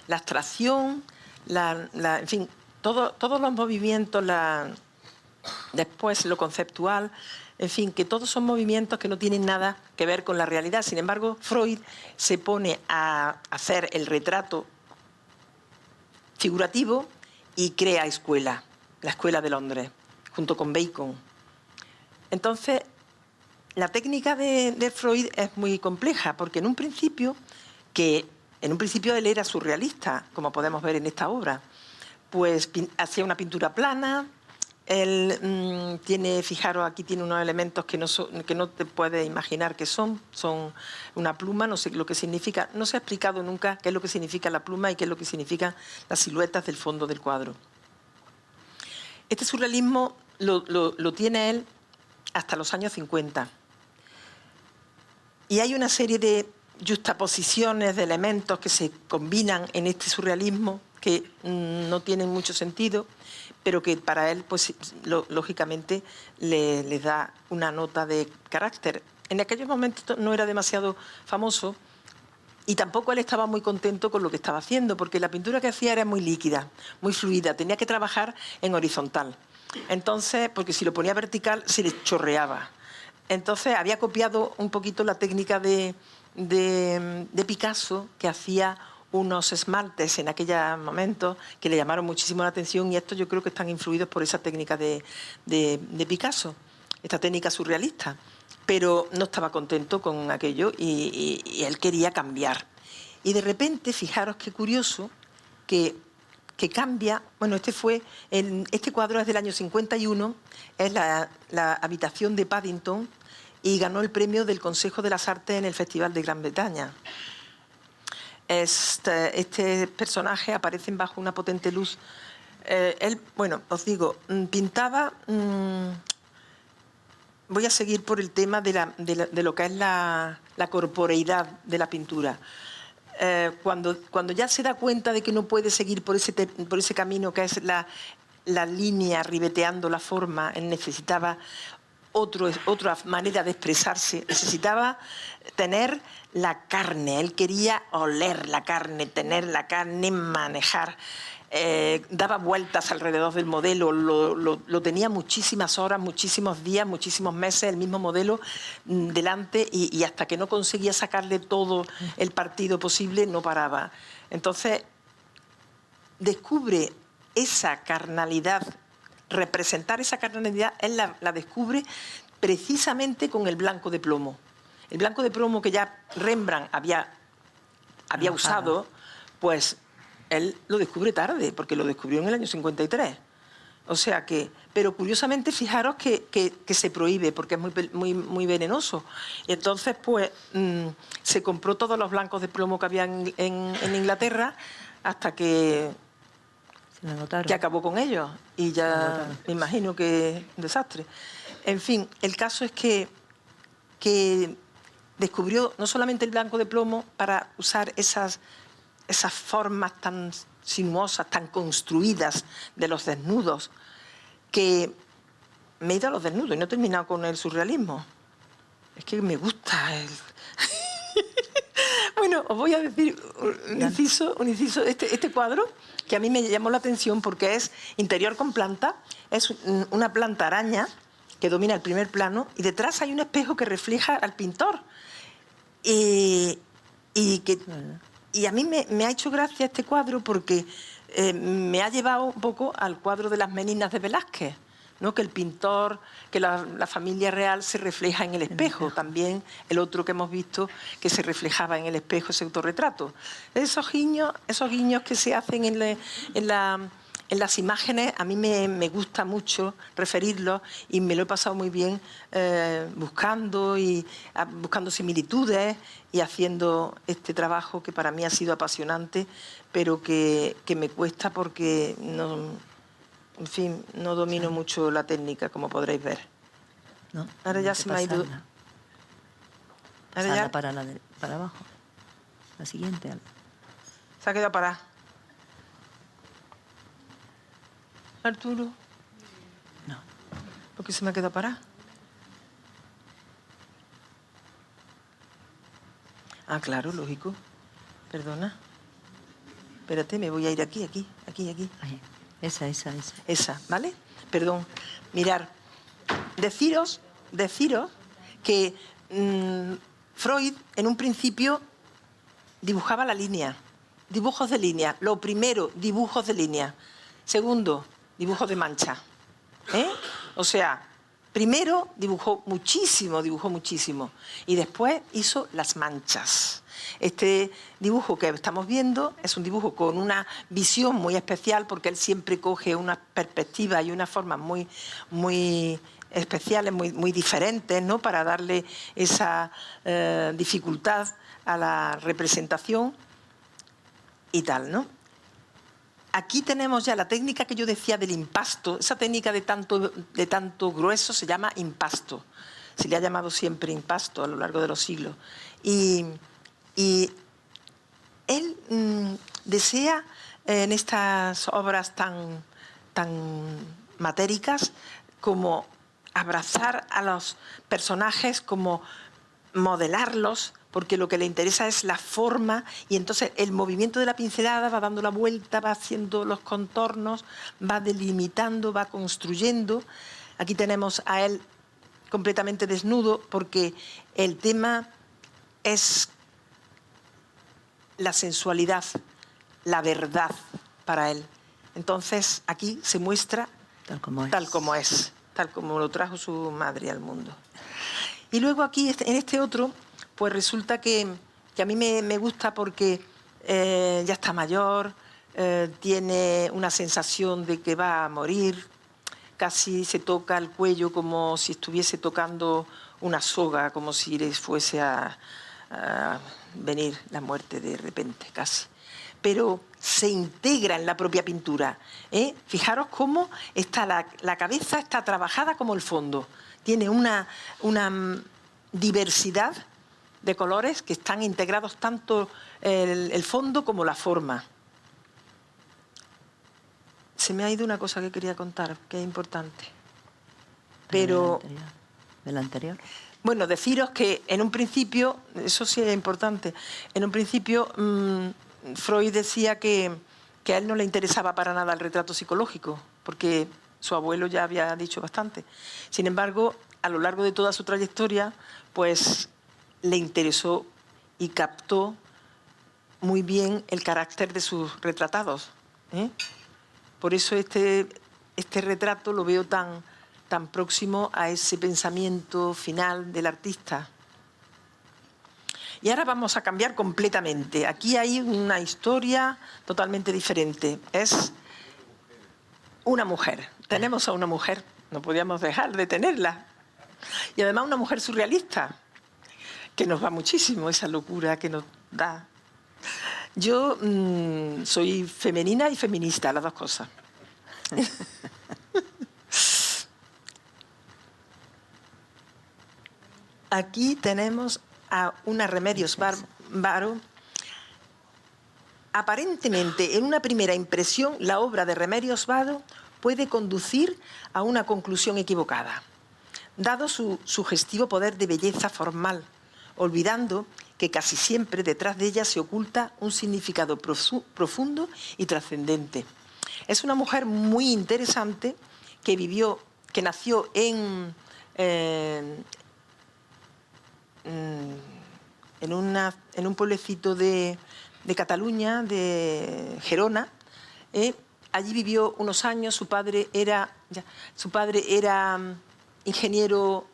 La abstracción, en fin, todos los movimientos, después lo conceptual, en fin, que todos son movimientos que no tienen nada que ver con la realidad. Sin embargo, Freud se pone a hacer el retrato figurativo y crea escuela, la Escuela de Londres, junto con Bacon. Entonces, la técnica de Freud es muy compleja, porque en un principio él era surrealista, como podemos ver en esta obra, pues hacía una pintura plana. Él fijaros, aquí tiene unos elementos que no te puedes imaginar que son una pluma, no sé lo que significa, no se ha explicado nunca qué es lo que significa la pluma y qué es lo que significan las siluetas del fondo del cuadro. Este surrealismo lo tiene él hasta los años 50. Y hay una serie de yuxtaposiciones, de elementos que se combinan en este surrealismo que no tienen mucho sentido, pero que para él, pues, lógicamente, le da una nota de carácter. En aquellos momentos no era demasiado famoso y tampoco él estaba muy contento con lo que estaba haciendo, porque la pintura que hacía era muy líquida, muy fluida, tenía que trabajar en horizontal. Entonces, porque si lo ponía vertical, se le chorreaba. Entonces, había copiado un poquito la técnica de Picasso, que hacía unos esmaltes en aquellos momentos que le llamaron muchísimo la atención, y estos yo creo que están influidos por esa técnica de Picasso, esta técnica surrealista. Pero no estaba contento con aquello y él quería cambiar. Y de repente, fijaros qué curioso, que cambia. Bueno, este cuadro es del año 51, es la habitación de Paddington, y ganó el premio del Consejo de las Artes en el Festival de Gran Bretaña. Este personaje aparece bajo una potente luz. Él, bueno, os digo, pintaba... voy a seguir por el tema de lo que es la corporeidad de la pintura. Cuando ya se da cuenta de que no puede seguir por ese camino que es la línea ribeteando la forma, él necesitaba otra manera de expresarse, necesitaba tener la carne, él quería oler la carne, tener la carne, manejar. Daba vueltas alrededor del modelo, lo tenía muchísimas horas, muchísimos días, muchísimos meses, el mismo modelo delante, y hasta que no conseguía sacarle todo el partido posible, no paraba. Entonces, descubre esa carnalidad, representar esa carnalidad, él la descubre precisamente con el blanco de plomo. El blanco de plomo que ya Rembrandt había usado, pues él lo descubre tarde, porque lo descubrió en el año 53. O sea que, pero curiosamente, fijaros que se prohíbe, porque es muy venenoso. Y entonces, pues, se compró todos los blancos de plomo que había en Inglaterra, hasta que acabó con ellos. Y ya me imagino que es un desastre. En fin, el caso es que descubrió no solamente el blanco de plomo para usar esas formas tan sinuosas, tan construidas de los desnudos, que me he ido a los desnudos y no he terminado con el surrealismo. Es que me gusta Bueno, os voy a decir un inciso. Este cuadro, que a mí me llamó la atención porque es interior con planta, es una planta araña que domina el primer plano, y detrás hay un espejo que refleja al pintor. Y a mí me ha hecho gracia este cuadro porque me ha llevado un poco al cuadro de las Meninas de Velázquez, ¿no? Que el pintor, que la familia real se refleja en el espejo. También el otro que hemos visto que se reflejaba en el espejo, ese autorretrato. Esos guiños que se hacen en las imágenes, a mí me gusta mucho referirlos, y me lo he pasado muy bien buscando similitudes y haciendo este trabajo que para mí ha sido apasionante, pero que me cuesta porque en fin, no domino mucho la técnica, como podréis ver. No, ahora ya se me ha ido. Ahora ya para abajo. La siguiente. Se ha quedado parada. Arturo. No. ¿Por qué se me ha quedado parada? Ah, claro, lógico. Perdona. Espérate, me voy a ir aquí. Ahí. Esa. Esa, ¿vale? Perdón. Mirar, deciros que Freud en un principio dibujaba la línea, dibujos de línea. Lo primero, dibujos de línea. Segundo, dibujos de mancha. O sea, primero dibujó muchísimo. Y después hizo las manchas. Este dibujo que estamos viendo es un dibujo con una visión muy especial, porque él siempre coge una perspectiva y unas formas muy especiales, muy diferentes, ¿no? Para darle esa dificultad a la representación y tal, ¿no? Aquí tenemos ya la técnica que yo decía del impasto. Esa técnica de tanto grueso se llama impasto. Se le ha llamado siempre impasto a lo largo de los siglos. Y él desea en estas obras tan matéricas como abrazar a los personajes, como modelarlos, porque lo que le interesa es la forma, y entonces el movimiento de la pincelada va dando la vuelta, va haciendo los contornos, va delimitando, va construyendo. Aquí tenemos a él completamente desnudo, porque el tema es la sensualidad, la verdad para él. Entonces aquí se muestra tal como es, tal como lo trajo su madre al mundo. Y luego aquí, en este otro, pues resulta que a mí me gusta porque ya está mayor, tiene una sensación de que va a morir, casi se toca el cuello como si estuviese tocando una soga, como si les fuese a venir la muerte de repente, casi. Pero se integra en la propia pintura. Fijaros cómo está la cabeza está trabajada como el fondo. Tiene una diversidad de colores que están integrados tanto el fondo como la forma. Se me ha ido una cosa que quería contar, que es importante. Pero ¿Del anterior? Bueno, deciros que en un principio, eso sí es importante, en un principio Freud decía que a él no le interesaba para nada el retrato psicológico, porque su abuelo ya había dicho bastante. Sin embargo, a lo largo de toda su trayectoria, pues le interesó y captó muy bien el carácter de sus retratados. Por eso este retrato lo veo tan próximo a ese pensamiento final del artista. Y ahora vamos a cambiar completamente. Aquí hay una historia totalmente diferente. Es una mujer. Tenemos a una mujer, no podíamos dejar de tenerla. Y además una mujer surrealista, que nos va muchísimo, esa locura que nos da. Yo soy femenina y feminista, las dos cosas. Aquí tenemos a una Remedios Varo. Aparentemente, en una primera impresión, la obra de Remedios Varo puede conducir a una conclusión equivocada, dado su sugestivo poder de belleza formal, olvidando que casi siempre detrás de ella se oculta un significado profundo y trascendente. Es una mujer muy interesante que nació en un pueblecito de Cataluña, de Gerona. Allí vivió unos años. Su padre era ingeniero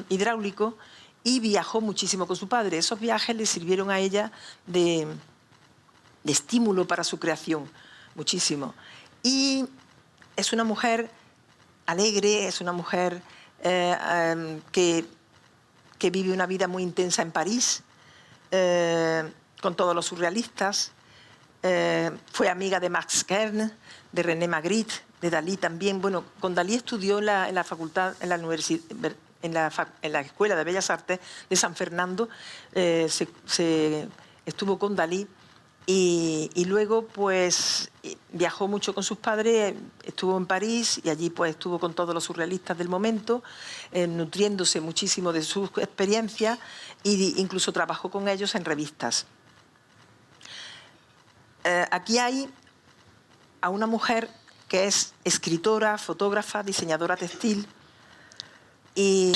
hidráulico y viajó muchísimo con su padre. Esos viajes le sirvieron a ella de estímulo para su creación, muchísimo. Y es una mujer alegre, es una mujer que vive una vida muy intensa en París, con todos los surrealistas. Fue amiga de Max Kern, de René Magritte, de Dalí también. Bueno, con Dalí estudió en la facultad, en la Escuela de Bellas Artes de San Fernando. Estuvo con Dalí y luego pues viajó mucho con sus padres, estuvo en París y allí pues estuvo con todos los surrealistas del momento, nutriéndose muchísimo de sus experiencias e incluso trabajó con ellos en revistas. Aquí hay a una mujer que es escritora, fotógrafa, diseñadora textil, y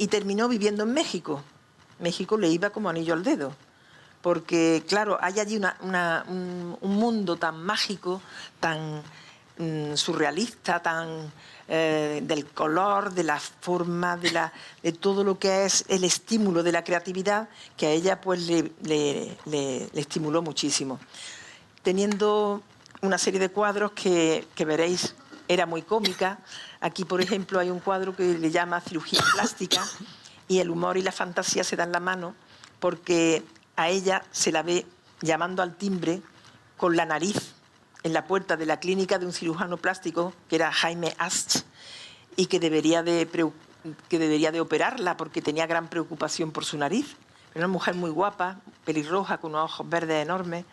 terminó viviendo en México. México le iba como anillo al dedo, porque, claro, hay allí un mundo tan mágico, tan surrealista, tan del color, de la forma, de todo lo que es el estímulo de la creatividad, que a ella pues le estimuló muchísimo. Teniendo una serie de cuadros que veréis, era muy cómica. Aquí, por ejemplo, hay un cuadro que le llama Cirugía Plástica, y el humor y la fantasía se dan la mano, porque a ella se la ve llamando al timbre con la nariz en la puerta de la clínica de un cirujano plástico, que era Jaime Ast, y que debería de operarla porque tenía gran preocupación por su nariz. Era una mujer muy guapa, pelirroja, con unos ojos verdes enormes,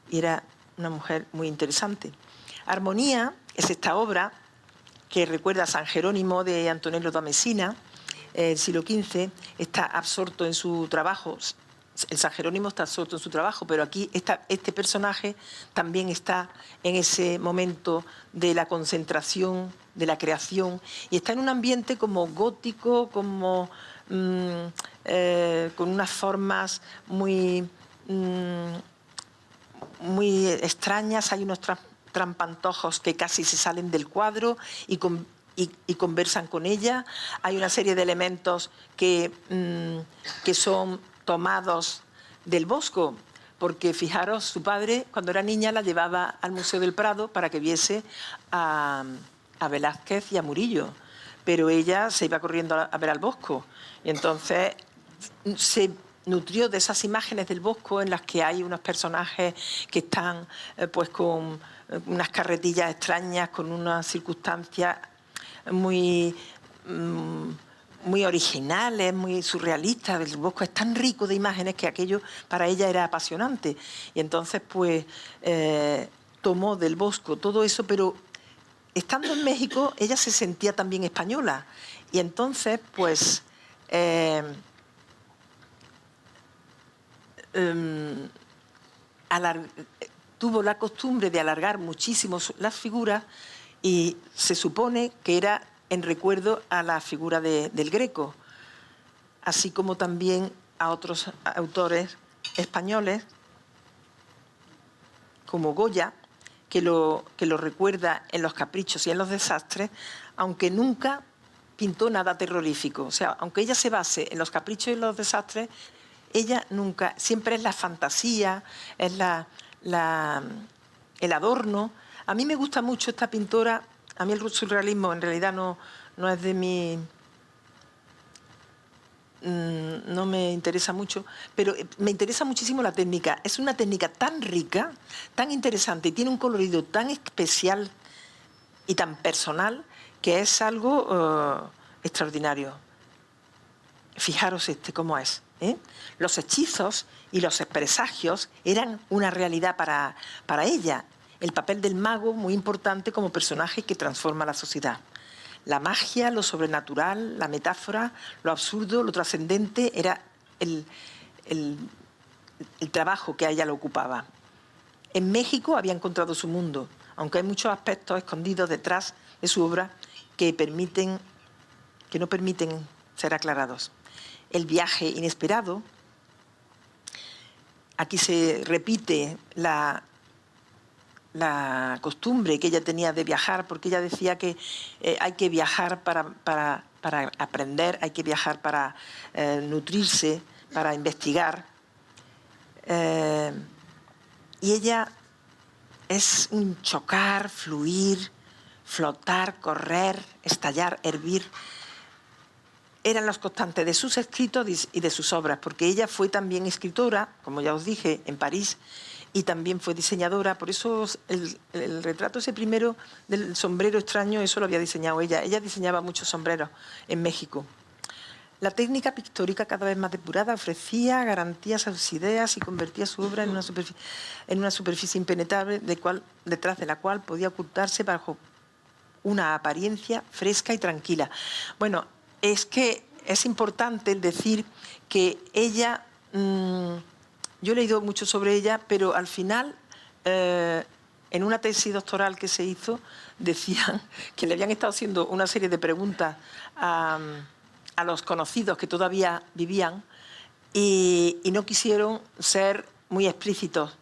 y era una mujer muy interesante. Armonía es esta obra que recuerda a San Jerónimo de Antonello da Messina, el siglo XV, está absorto en su trabajo. El San Jerónimo está absorto en su trabajo, pero aquí este personaje también está en ese momento de la concentración, de la creación, y está en un ambiente como gótico, como con unas formas muy extrañas. Hay unos trampantojos que casi se salen del cuadro y conversan con ella. Hay una serie de elementos que son tomados del Bosco, porque fijaros, su padre cuando era niña la llevaba al Museo del Prado para que viese a Velázquez y a Murillo, pero ella se iba corriendo a ver al Bosco, y entonces se nutrió de esas imágenes del Bosco en las que hay unos personajes que están pues con unas carretillas extrañas, con unas circunstancias muy originales, muy surrealistas. El Bosco es tan rico de imágenes que aquello para ella era apasionante. Y entonces, pues, tomó del Bosco todo eso, pero estando en México, ella se sentía también española. Y entonces, pues, tuvo la costumbre de alargar muchísimo las figuras, y se supone que era en recuerdo a la figura del Greco, así como también a otros autores españoles, como Goya, que lo recuerda en Los Caprichos y en Los Desastres, aunque nunca pintó nada terrorífico. O sea, aunque ella se base en Los Caprichos y Los Desastres, ella nunca, siempre es la fantasía, es el adorno. A mí me gusta mucho esta pintora. A mí el surrealismo en realidad no es de mi... no me interesa mucho, pero me interesa muchísimo la técnica. Es una técnica tan rica, tan interesante, y tiene un colorido tan especial y tan personal, que es algo extraordinario. Fijaros cómo es, ¿eh? Los hechizos y los presagios eran una realidad para ella. El papel del mago, muy importante como personaje que transforma la sociedad. La magia, lo sobrenatural, la metáfora, lo absurdo, lo trascendente, era el trabajo que a ella le ocupaba. En México había encontrado su mundo, aunque hay muchos aspectos escondidos detrás de su obra que no permiten ser aclarados. El viaje inesperado. Aquí se repite la costumbre que ella tenía de viajar, porque ella decía que hay que viajar para aprender, hay que viajar para nutrirse, para investigar. Y ella es un chocar, fluir, flotar, correr, estallar, hervir. Eran las constantes de sus escritos y de sus obras, porque ella fue también escritora, como ya os dije, en París, y también fue diseñadora. Por eso el retrato ese primero del sombrero extraño, eso lo había diseñado ella. Ella diseñaba muchos sombreros en México. La técnica pictórica, cada vez más depurada, ofrecía garantías a sus ideas y convertía su obra en una superficie impenetrable detrás de la cual podía ocultarse bajo una apariencia fresca y tranquila. Bueno, es que es importante el decir que ella... yo he leído mucho sobre ella, pero al final en una tesis doctoral que se hizo, decían que le habían estado haciendo una serie de preguntas a los conocidos que todavía vivían y no quisieron ser muy explícitos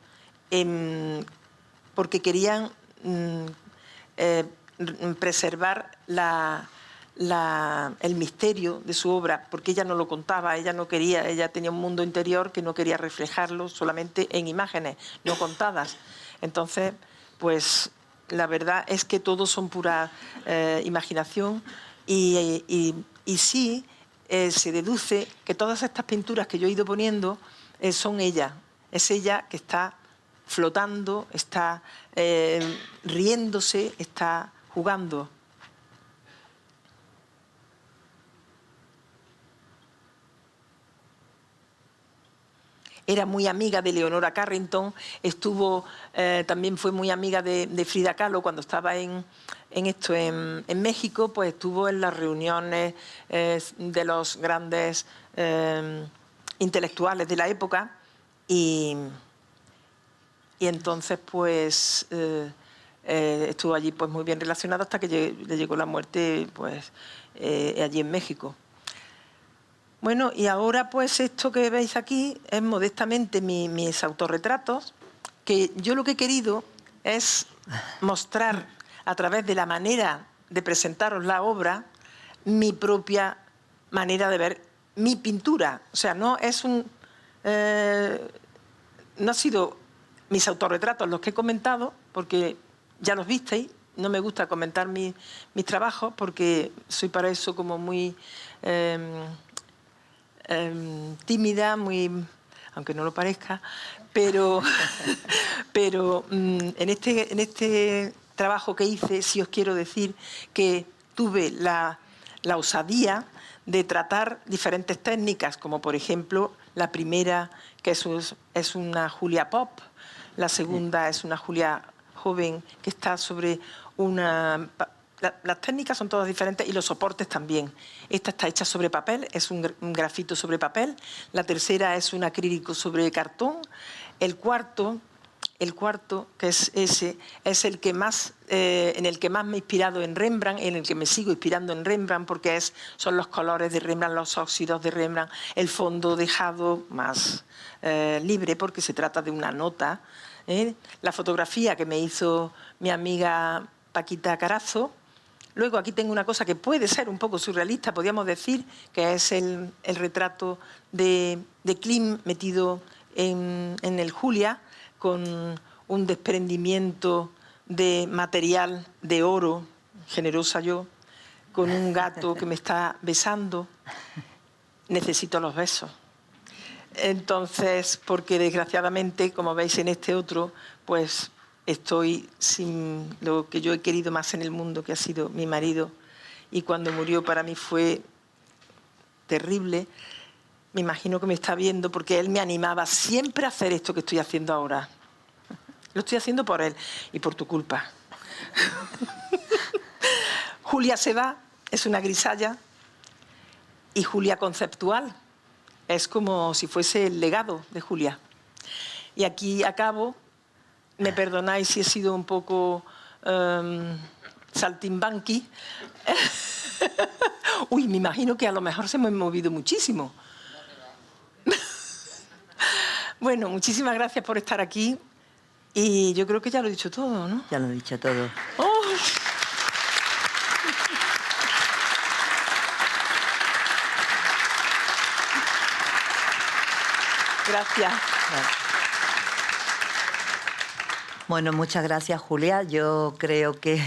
porque querían preservar el misterio de su obra, porque ella no lo contaba, ella no quería, ella tenía un mundo interior que no quería reflejarlo solamente en imágenes, no contadas. Entonces, pues la verdad es que todos son pura imaginación y sí se deduce que todas estas pinturas que yo he ido poniendo son ella. Es ella que está flotando, está riéndose, está jugando. Era muy amiga de Leonora Carrington, también fue muy amiga de Frida Kahlo cuando estaba en México, pues estuvo en las reuniones de los grandes intelectuales de la época y entonces pues estuvo allí pues muy bien relacionada hasta que le llegó la muerte pues allí en México. Bueno, y ahora pues esto que veis aquí es modestamente mis autorretratos, que yo lo que he querido es mostrar a través de la manera de presentaros la obra mi propia manera de ver mi pintura. O sea, no ha sido mis autorretratos los que he comentado, porque ya los visteis. No me gusta comentar mis trabajos porque soy para eso como muy tímida, aunque no lo parezca, pero en este trabajo que hice sí os quiero decir que tuve la osadía de tratar diferentes técnicas, como por ejemplo la primera, que es una Julia Pop, la segunda es una Julia joven que está sobre las técnicas son todas diferentes y los soportes también. Esta está hecha sobre papel, es un grafito sobre papel. La tercera es un acrílico sobre cartón. El cuarto, que es ese, es el que más, en el que más me he inspirado en Rembrandt, en el que me sigo inspirando en Rembrandt, porque son los colores de Rembrandt, los óxidos de Rembrandt, el fondo dejado más libre, porque se trata de una nota. La fotografía que me hizo mi amiga Paquita Carazo. Luego aquí tengo una cosa que puede ser un poco surrealista, podríamos decir, que es el retrato de Klimt metido en el Julia, con un desprendimiento de material de oro, generosa yo, con un gato que me está besando. Necesito los besos. Entonces, porque desgraciadamente, como veis en este otro, pues estoy sin lo que yo he querido más en el mundo, que ha sido mi marido, y cuando murió para mí fue terrible. Me imagino que me está viendo porque él me animaba siempre a hacer esto que estoy haciendo ahora. Lo estoy haciendo por él y por tu culpa. Julia se va, es una grisalla, y Julia conceptual es como si fuese el legado de Julia. Y aquí acabo. Me perdonáis si he sido un poco saltimbanqui. Uy, me imagino que a lo mejor se me ha movido muchísimo. Bueno, muchísimas gracias por estar aquí. Y yo creo que ya lo he dicho todo, ¿no? Ya lo he dicho todo. ¡Oh! Gracias. Bueno, muchas gracias, Julia. Yo creo que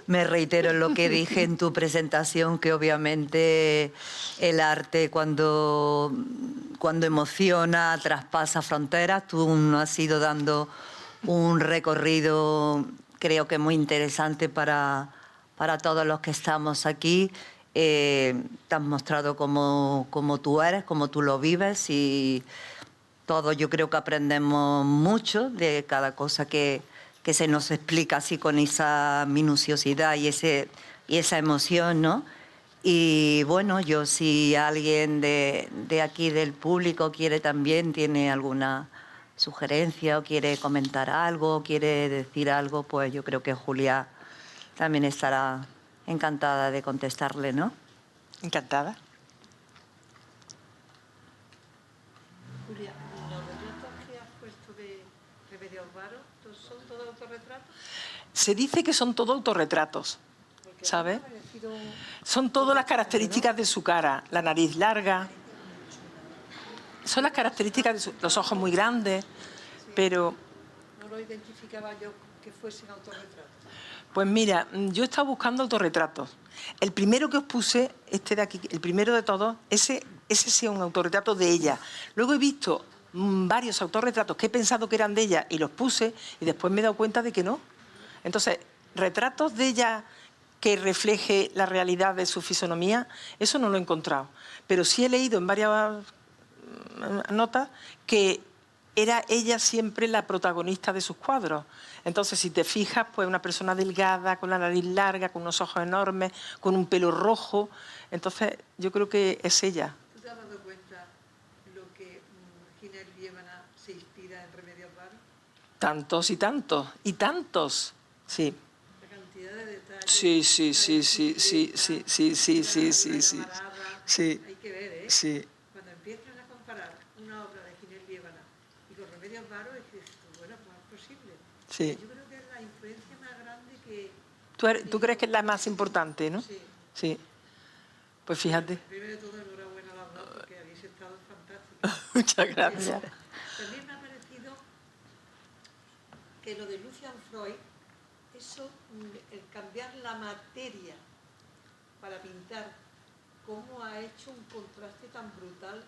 me reitero en lo que dije en tu presentación, que obviamente el arte cuando emociona, traspasa fronteras. Tú nos has ido dando un recorrido, creo que muy interesante para todos los que estamos aquí. Te has mostrado como tú eres, como tú lo vives, y todos yo creo que aprendemos mucho de cada cosa que se nos explica así con esa minuciosidad y esa emoción, ¿no? Y bueno, yo si alguien de aquí del público quiere también, tiene alguna sugerencia o quiere comentar algo, o quiere decir algo, pues yo creo que Julia también estará encantada de contestarle, ¿no? Encantada. Julia, los retratos que has puesto de Remedios Varo, ¿son todos autorretratos? Se dice que son todos autorretratos, ¿sabes? Son todas las características de su cara, la nariz larga, son las características de los ojos muy grandes, pero... No lo identificaba yo que fuesen autorretratos. Pues mira, yo he estado buscando autorretratos. El primero que os puse, este de aquí, el primero de todos, ese sí es un autorretrato de ella. Luego he visto varios autorretratos que he pensado que eran de ella y los puse y después me he dado cuenta de que no. Entonces, retratos de ella que refleje la realidad de su fisonomía, eso no lo he encontrado. Pero sí he leído en varias notas que era ella siempre la protagonista de sus cuadros. Entonces, si te fijas, pues una persona delgada, con la nariz larga, con unos ojos enormes, con un pelo rojo. Entonces, yo creo que es ella. ¿Tú te has dado cuenta lo que Ginés Liébana se inspira en Remedios Varo? Tantos y tantos, y tantos, sí. La cantidad de detalles. Sí, sí, sí, sí, sí, sí, sí, sí, sí, sí, sí. Sí. Hay que ver, ¿eh? Sí. Cuando empiezan a comparar una obra de Ginés Liébana y con Remedios Varo, es que dices, bueno, pues es posible. Sí. Yo creo que es la influencia más grande que... ¿Tú crees que es la más importante, no? Sí. Sí. Pues fíjate. Primero de todo, enhorabuena a las dos, porque habéis estado fantásticos. Muchas gracias. También me ha parecido que lo de Lucian Freud, eso, el cambiar la materia para pintar, cómo ha hecho un contraste tan brutal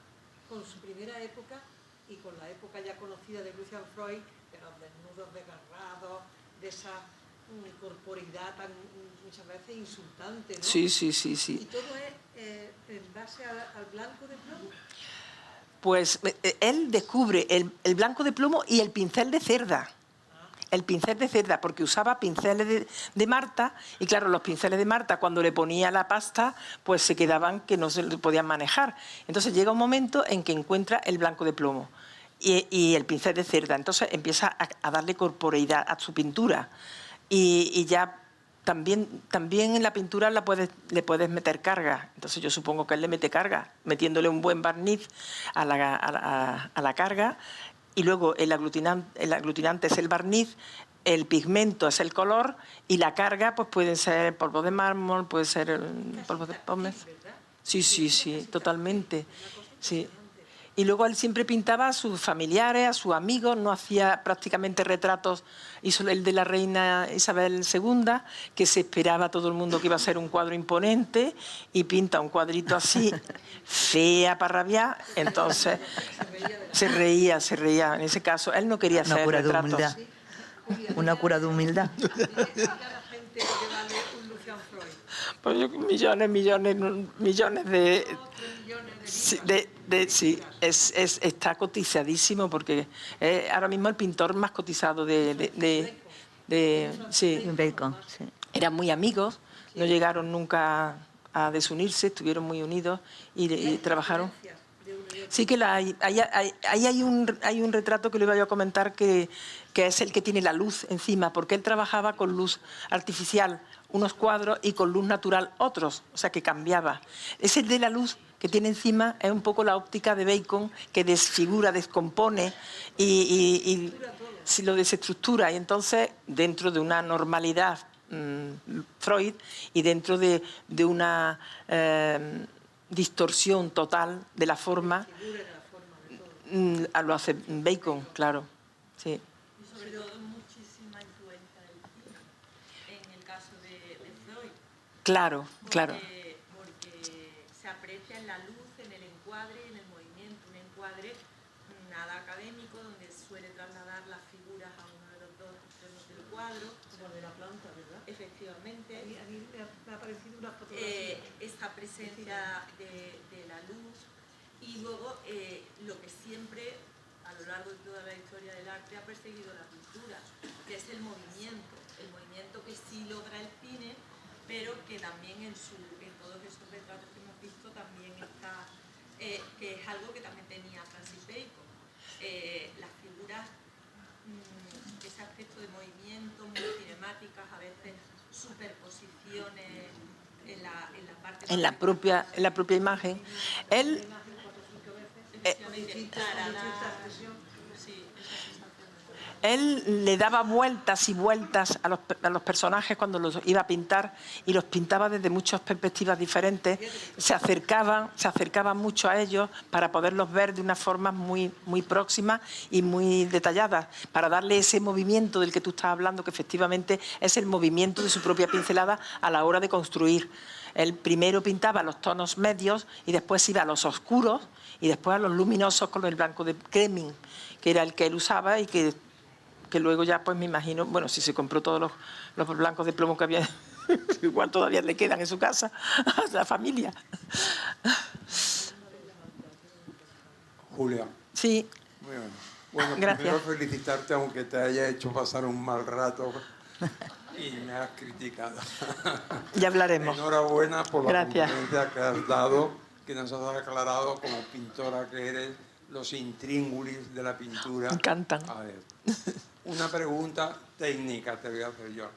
con su primera época y con la época ya conocida de Lucian Freud, de los desnudos desgarrados, de esa corporidad tan muchas veces insultante, ¿no? Sí, sí, sí, sí. Y todo es en base al blanco de plomo. Pues él descubre el blanco de plomo y el pincel de cerda. El pincel de cerda, porque usaba pinceles de Marta, y claro, los pinceles de Marta, cuando le ponía la pasta, pues se quedaban que no se podían manejar. Entonces llega un momento en que encuentra el blanco de plomo y el pincel de cerda. Entonces empieza a darle corporeidad a su pintura. Y ya también en la pintura le puedes meter carga. Entonces yo supongo que él le mete carga, metiéndole un buen barniz a la carga. Y luego el aglutinante es el barniz, el pigmento es el color y la carga pues puede ser polvo de mármol, puede ser polvo de pómez. Sí, sí, sí, totalmente. Sí. Y luego él siempre pintaba a sus familiares, a sus amigos, no hacía prácticamente retratos. Hizo el de la reina Isabel II, que se esperaba todo el mundo que iba a ser un cuadro imponente, y pinta un cuadrito así, fea para rabiar. Entonces se reía. En ese caso, él no quería hacer retratos. Una cura de humildad. Pues millones está cotizadísimo porque es ahora mismo el pintor más cotizado sí. Bacon, sí. Eran muy amigos, no llegaron nunca a desunirse, estuvieron muy unidos y trabajaron. Sí que ahí hay un retrato que le iba yo a comentar que es el que tiene la luz encima, porque él trabajaba con luz artificial unos cuadros y con luz natural otros, o sea que cambiaba. Ese de la luz que tiene encima es un poco la óptica de Bacon, que desfigura, descompone y lo desestructura. Y entonces, dentro de una normalidad Freud y dentro de una distorsión total de la forma, lo hace Bacon, claro. Sí. Sobre todo muchísima influencia del cine en el caso de Freud. Claro. Porque se aprecia en la luz, en el encuadre, en el movimiento. Un encuadre nada académico, donde suele trasladar las figuras a uno de los dos extremos del cuadro. Como de la planta, ¿verdad? Efectivamente. A mí me ha parecido una fotografía. Esta presencia de la luz. Y luego lo que siempre, a lo largo de toda la historia del arte, ha perseguido la pintura, que es el movimiento que sí logra el cine, pero que también en todos esos retratos que hemos visto también está, que es algo que también tenía Francis Bacon. las figuras, ese aspecto de movimiento, muy cinemáticas, a veces superposiciones en la parte... En la propia imagen. Él... Él le daba vueltas y vueltas a los personajes cuando los iba a pintar y los pintaba desde muchas perspectivas diferentes. Se acercaban mucho a ellos para poderlos ver de una forma muy, muy próxima y muy detallada, para darle ese movimiento del que tú estás hablando, que efectivamente es el movimiento de su propia pincelada a la hora de construir. Él primero pintaba los tonos medios y después iba a los oscuros y después a los luminosos con el blanco de Creming, que era el que él usaba y que luego ya, pues me imagino, bueno, si se compró todos los blancos de plomo que había, igual todavía le quedan en su casa a la familia. Julia. Sí. Muy bien. Bueno, gracias. Primero felicitarte, aunque te haya hecho pasar un mal rato y me has criticado. Ya hablaremos. Enhorabuena por la Gracias. conferencia que has dado, que nos has aclarado como pintora que eres, los intríngulis de la pintura. Me encantan. A ver, una pregunta técnica te voy a hacer yo.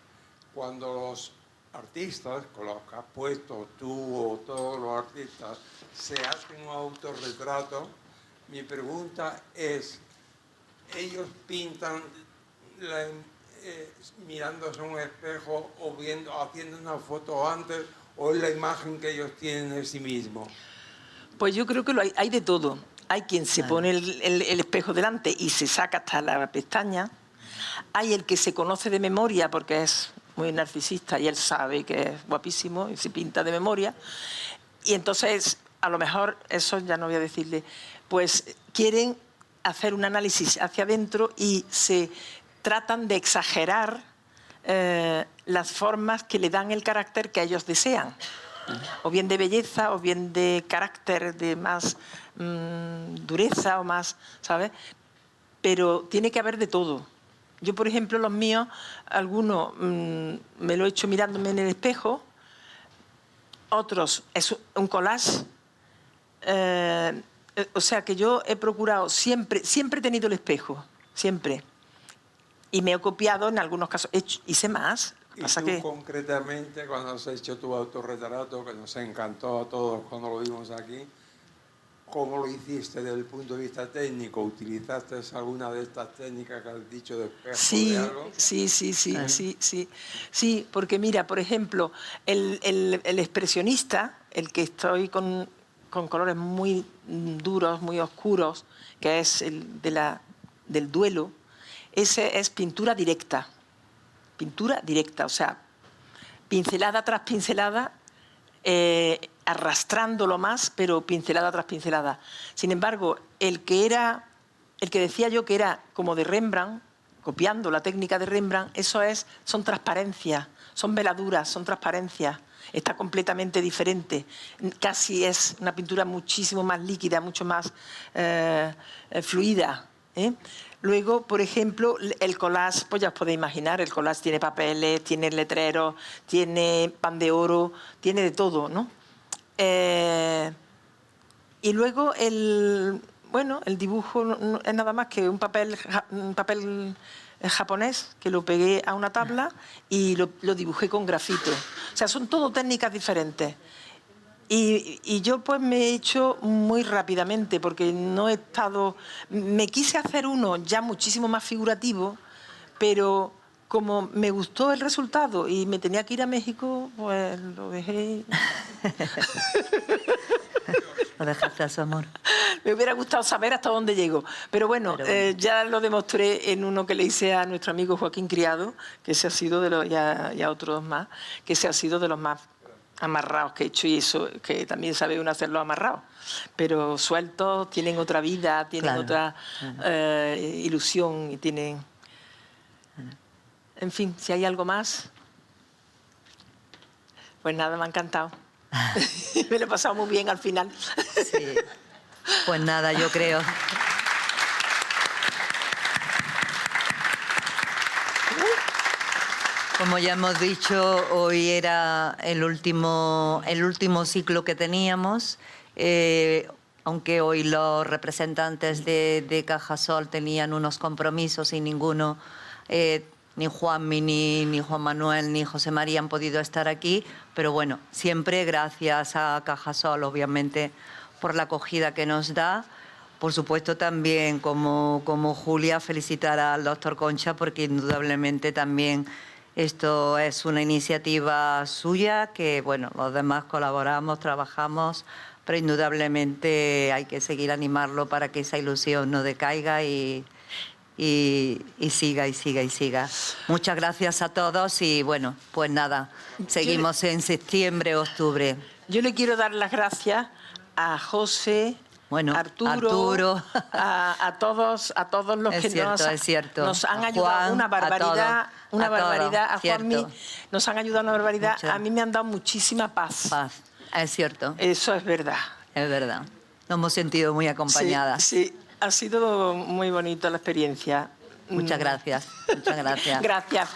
Cuando los artistas, con los que has puesto tú o todos los artistas, se hacen un autorretrato, mi pregunta es, ¿ellos pintan mirándose a un espejo o haciendo una foto antes, o es la imagen que ellos tienen de sí mismos? Pues yo creo que hay de todo. Hay quien se pone el espejo delante y se saca hasta la pestaña. Hay el que se conoce de memoria porque es muy narcisista y él sabe que es guapísimo y se pinta de memoria. Y entonces, a lo mejor, eso ya no voy a decirle, pues quieren hacer un análisis hacia adentro y se tratan de exagerar las formas que le dan el carácter que ellos desean. O bien de belleza, o bien de carácter, de más dureza o más, ¿sabes? Pero tiene que haber de todo. Yo, por ejemplo, los míos, algunos me lo he hecho mirándome en el espejo, otros es un collage. O sea que yo he procurado, siempre he tenido el espejo, siempre. Y me he copiado en algunos casos, hice más. Y tú concretamente, cuando has hecho tu autorretrato, que nos encantó a todos cuando lo vimos aquí, ¿cómo lo hiciste desde el punto de vista técnico? ¿Utilizaste alguna de estas técnicas que has dicho de espejo? Sí, de algo? Sí, porque mira, por ejemplo, el expresionista, el que estoy con colores muy duros, muy oscuros, que es el del duelo, ese es pintura directa. Pintura directa, o sea, pincelada tras pincelada, arrastrándolo más, pero pincelada tras pincelada. Sin embargo, el que decía yo que era como de Rembrandt, copiando la técnica de Rembrandt, son transparencias, son veladuras, son transparencias. Está completamente diferente. Casi es una pintura muchísimo más líquida, mucho más fluida. Luego, por ejemplo, el collage, pues ya os podéis imaginar, el collage tiene papeles, tiene letreros, tiene pan de oro, tiene de todo, ¿no? Y luego el dibujo no es nada más que un papel japonés que lo pegué a una tabla y lo dibujé con grafito. O sea, son todo técnicas diferentes. Y yo pues me he hecho muy rápidamente porque no he estado... Me quise hacer uno ya muchísimo más figurativo, pero como me gustó el resultado y me tenía que ir a México, pues lo dejé. Lo dejaste a su amor. Me hubiera gustado saber hasta dónde llego. Pero bueno, ya lo demostré en uno que le hice a nuestro amigo Joaquín Criado, que ese ha sido de los, y a otros más, que ese ha sido de los más amarrados que he hecho, y eso que también sabe uno hacerlo amarrado. Pero sueltos, tienen otra vida, tienen otra ilusión y tienen... En fin, si hay algo más... Pues nada, me ha encantado. Me lo he pasado muy bien al final. Sí. Pues nada, yo creo. Como ya hemos dicho, hoy era el último ciclo que teníamos. aunque hoy los representantes de Cajasol tenían unos compromisos y ninguno, ni Juanmi, ni Juan Manuel, ni José María han podido estar aquí, pero bueno, siempre gracias a Cajasol, obviamente, por la acogida que nos da. Por supuesto, también, como Julia, felicitar al doctor Concha, porque indudablemente también esto es una iniciativa suya, que bueno, los demás colaboramos, trabajamos, pero indudablemente hay que seguir animarlo para que esa ilusión no decaiga y siga y siga y siga. Muchas gracias a todos y bueno, pues nada, seguimos en septiembre, octubre. Yo le quiero dar las gracias a José, bueno, Arturo. A todos los es que cierto, nos han ayudado Juan, una barbaridad, a Juanmi cierto. nos han ayudado una barbaridad. Mucho. A mí me han dado muchísima paz. Es cierto. Eso es verdad. Es verdad. Nos hemos sentido muy acompañadas. Sí, ha sido muy bonita la experiencia. Muchas gracias. Muchas gracias. Gracias.